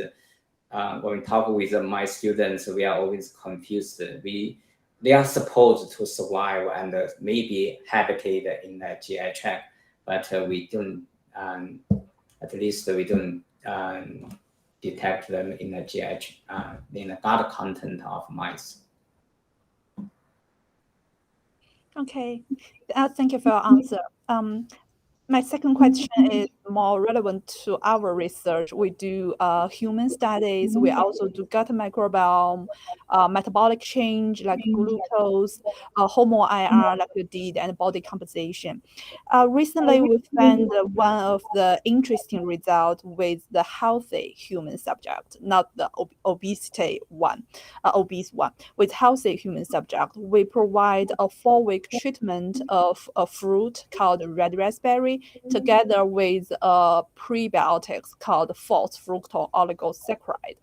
when we talk with my students, we are always confused. They are supposed to survive and maybe habitate in the GI tract, but we don't, at least we don't detect them in the GI, in the gut content of mice. Okay, thank you for your answer. My second question is more relevant to our research. We do human studies. We also do gut microbiome, metabolic change like glucose, homo IR like you did, and body composition. Recently, we found one of the interesting results with the healthy human subject, not the obese one. With healthy human subject, we provide a 4-week treatment of a fruit called red raspberry together with prebiotics called false fructose oligosaccharide.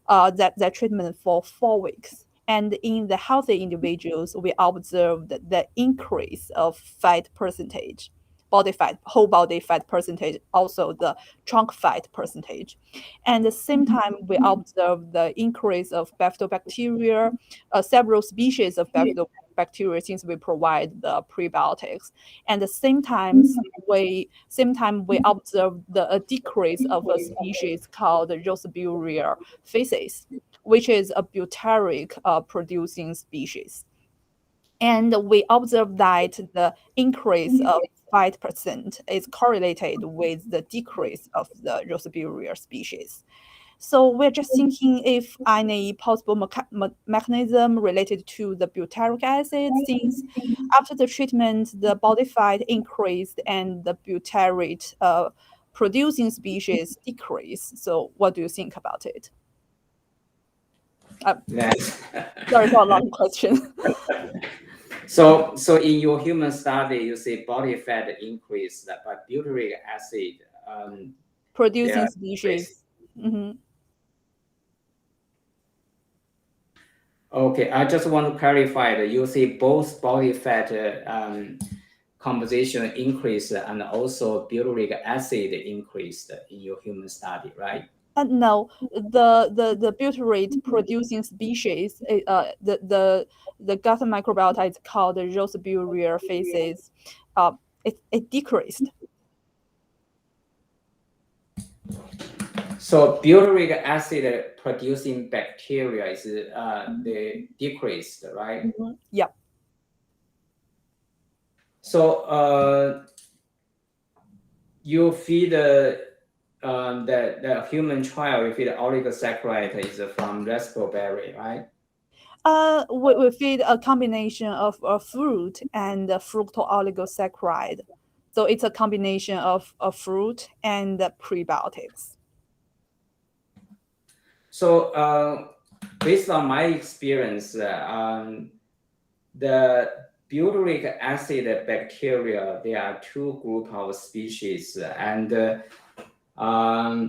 That treatment for 4 weeks. And in the healthy individuals, we observed the increase of fat percentage, body fat, whole body fat percentage, also the trunk fat percentage. And at the same time, we observed the increase of bifidobacteria, several species of bifidobacteria since we provide the prebiotics. And at the same time, we observed the decrease of a species called Roseburia faeces, which is a butyric producing species. And we observed that the increase of 5% is correlated with the decrease of the Roseburia species. So we're just thinking if any possible mechanism related to the butyric acid, since after the treatment, the body fat increased and the butyrate producing species decreased. So what do you think about it? Sorry for a long question. So in your human study, you see body fat increased, but butyric acid producing species. Mm-hmm. Okay, I just want to clarify that you see both body fat composition increased and also butyric acid increased in your human study, right? No, the butyrate producing species, the gut microbiota is called Roseburia faeces. It decreased. So butyric acid producing bacteria is the decreased, right? Mm-hmm. Yeah. So you feed the human trial, you feed oligosaccharide is from raspberry, right? We feed a combination of a fruit and a fructose oligosaccharide. So it's a combination of a fruit and the prebiotics. So based on my experience, the butyric acid bacteria, there are 2 groups of species, and I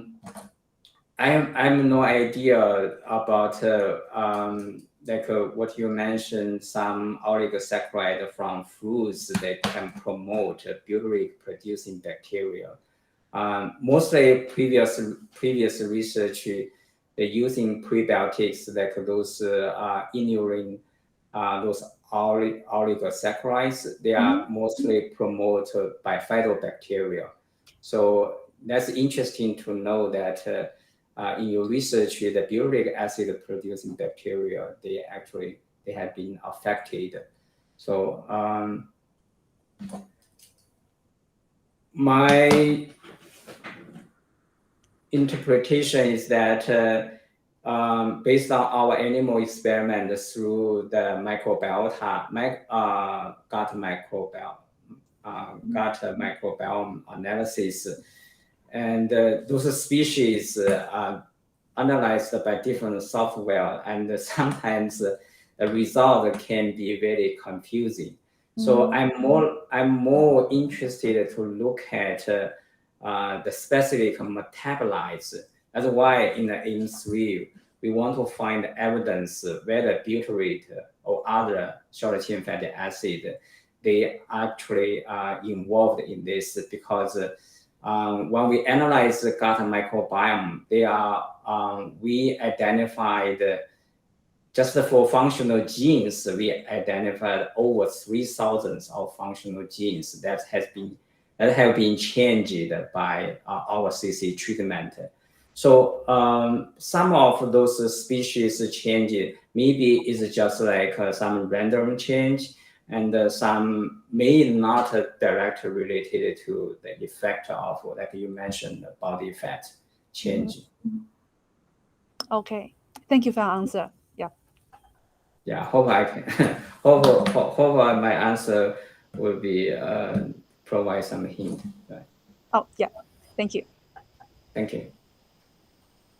have no idea about what you mentioned, some oligosaccharide from fruits that can promote butyric producing bacteria. Mostly previous research, they're using prebiotics like those inurin, those oligosaccharides. They are mostly promoted by phytobacteria. So that's interesting to know that in your research, the butyric acid producing bacteria, they have been affected. So my interpretation is that based on our animal experiment through the microbiota, gut gut microbiome analysis, and those species are analyzed by different software, and sometimes the result can be very confusing. So I'm more interested to look at the specific metabolites. That's why in the aim3 we want to find evidence whether butyrate or other short chain fatty acid they actually are involved in this, because when we analyze the gut microbiome, we identified just for functional genes, we identified over 3,000 of functional genes that have been changed by our CC treatment. So some of those species change maybe is just like some random change, and some may not directly related to the effect of, like you mentioned, body fat change. Okay, thank you for your answer. Yeah. Yeah, hope I can. hope my answer will be provide some hint. Right? Oh yeah, thank you. Thank you.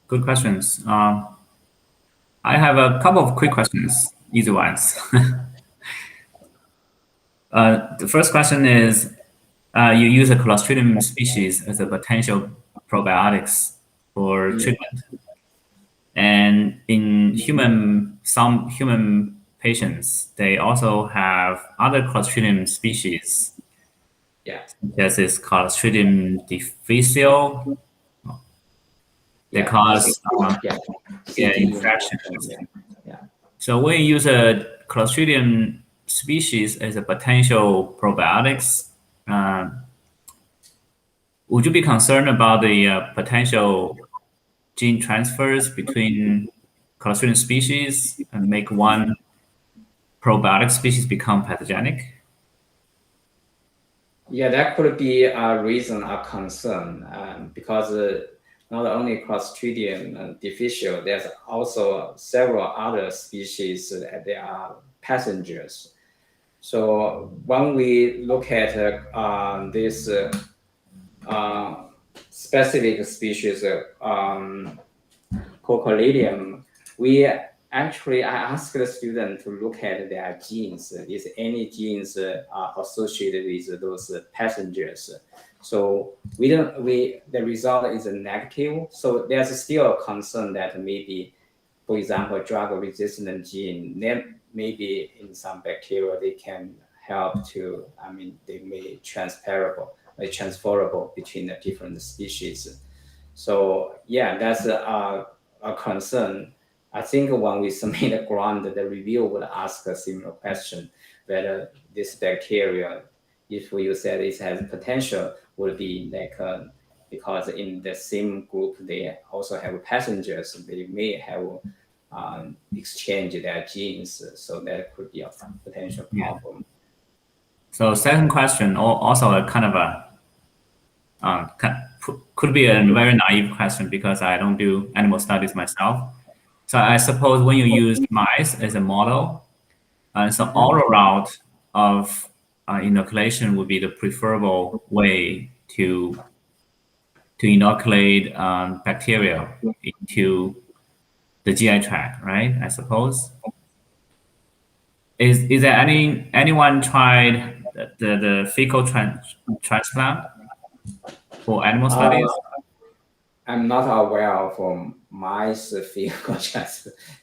Good questions. I have a couple of quick questions, easy ones. The first question is, you use a Clostridium species as a potential probiotics for treatment. And in some human patients, they also have other Clostridium species. Yeah. Such as Clostridium difficile. They cause infections. Yeah. So when you use a Clostridium species as a potential probiotics, would you be concerned about the potential gene transfers between Clostridium species and make one probiotic species become pathogenic? Yeah, that could be a reason, a concern, because not only Clostridium difficile, there's also several other species that they are passengers. So when we look at this specific species, Coccoladium, I asked the student to look at their genes. Is any genes associated with those passengers? So the result is negative. So there's still a concern that maybe, for example, drug-resistant gene, maybe in some bacteria they can help to. They may transferable between the different species. So yeah, that's a concern. I think when we submit a grant, the review would ask a similar question, whether this bacteria, if you said it has potential, would be like, because in the same group, they also have passengers, they may have exchanged their genes, so that could be a potential problem. So second question, also a kind of could be a very naive question because I don't do animal studies myself. So I suppose when you use mice as a model, so oral route of inoculation would be the preferable way to inoculate bacteria into the GI tract, right? I suppose. Is there anyone tried the fecal transplant for animal studies? I'm not aware of mice fecal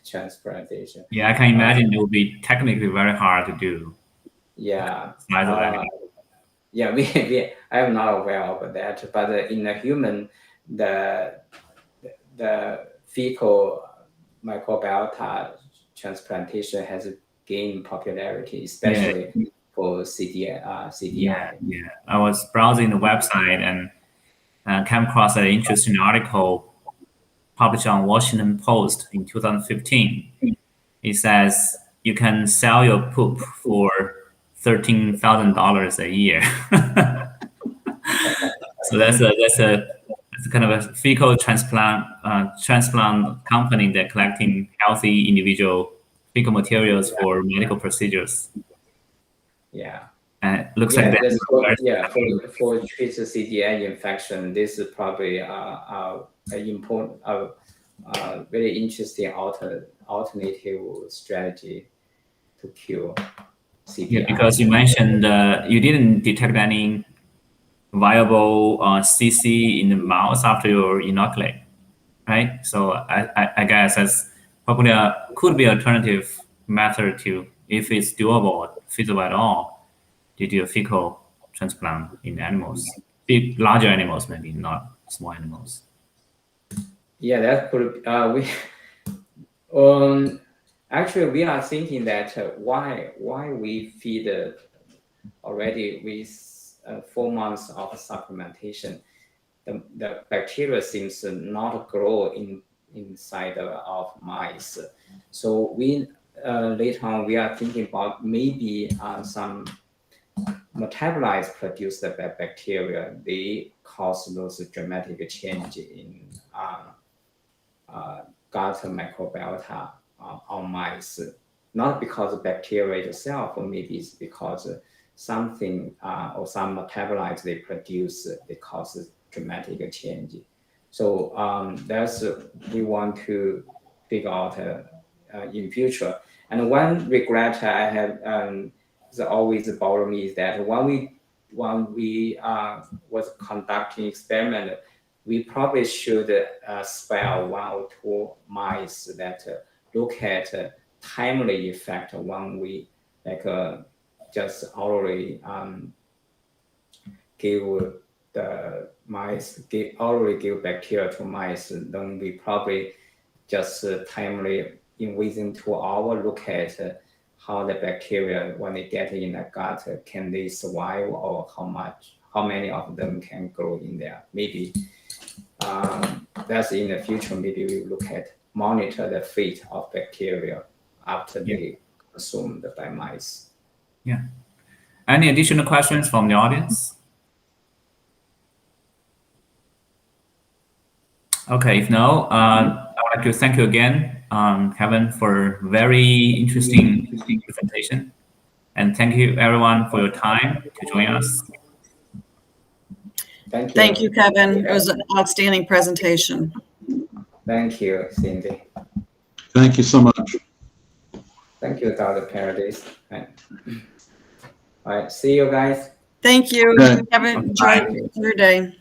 transplantation. Yeah, I can imagine it would be technically very hard to do. Yeah. Yeah, I am not aware of that. But in a human, the fecal microbiota transplantation has gained popularity, especially for CDI. Yeah. I was browsing the website and came across an interesting article published on Washington Post in 2015. It says you can sell your poop for $13,000 a year. So that's a kind of a fecal transplant company that collecting healthy individual fecal materials for medical procedures. Yeah. And it looks Yeah, like that's for, that. yeah, for treat the CDI infection, this is probably an important, very interesting alternative strategy to cure CDI. Yeah, because you mentioned you didn't detect any viable CC in the mouse after you inoculate, right? So I guess that's probably could be alternative method to, if it's doable, feasible at all, to do a fecal transplant in animals, big, larger animals, maybe not small animals. Yeah, that could we actually we are thinking that why we feed already with 4 months of supplementation, the bacteria seems to not grow inside of mice. So we later on we are thinking about maybe some metabolites produced by bacteria, they cause those dramatic change in gut microbiota on mice. Not because of bacteria itself, or maybe it's because something or some metabolites they produce, they cause dramatic change. So that's we want to figure out in future. And one regret I have that always bother me is that when we was conducting experiment, we probably should spare 1 or 2 mice that look at timely effect when we just already give the mice, already give bacteria to mice, then we probably just timely in within 2 hours look at how the bacteria, when they get in the gut, can they survive, or how many of them can grow in there. Maybe that's in the future. Maybe we look at monitor the fate of bacteria after they consumed by mice. Yeah. Any additional questions from the audience? Okay, if no, I would like to thank you again, Kevin, for very interesting presentation. And thank you everyone for your time to join us. Thank you. Thank you, Kevin. It was an outstanding presentation. Thank you, Cindy. Thank you so much. Thank you, Dr. Paradise. All right, see you guys. Thank you, Okay. Kevin. Enjoy your day.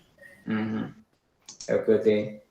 Have a good day.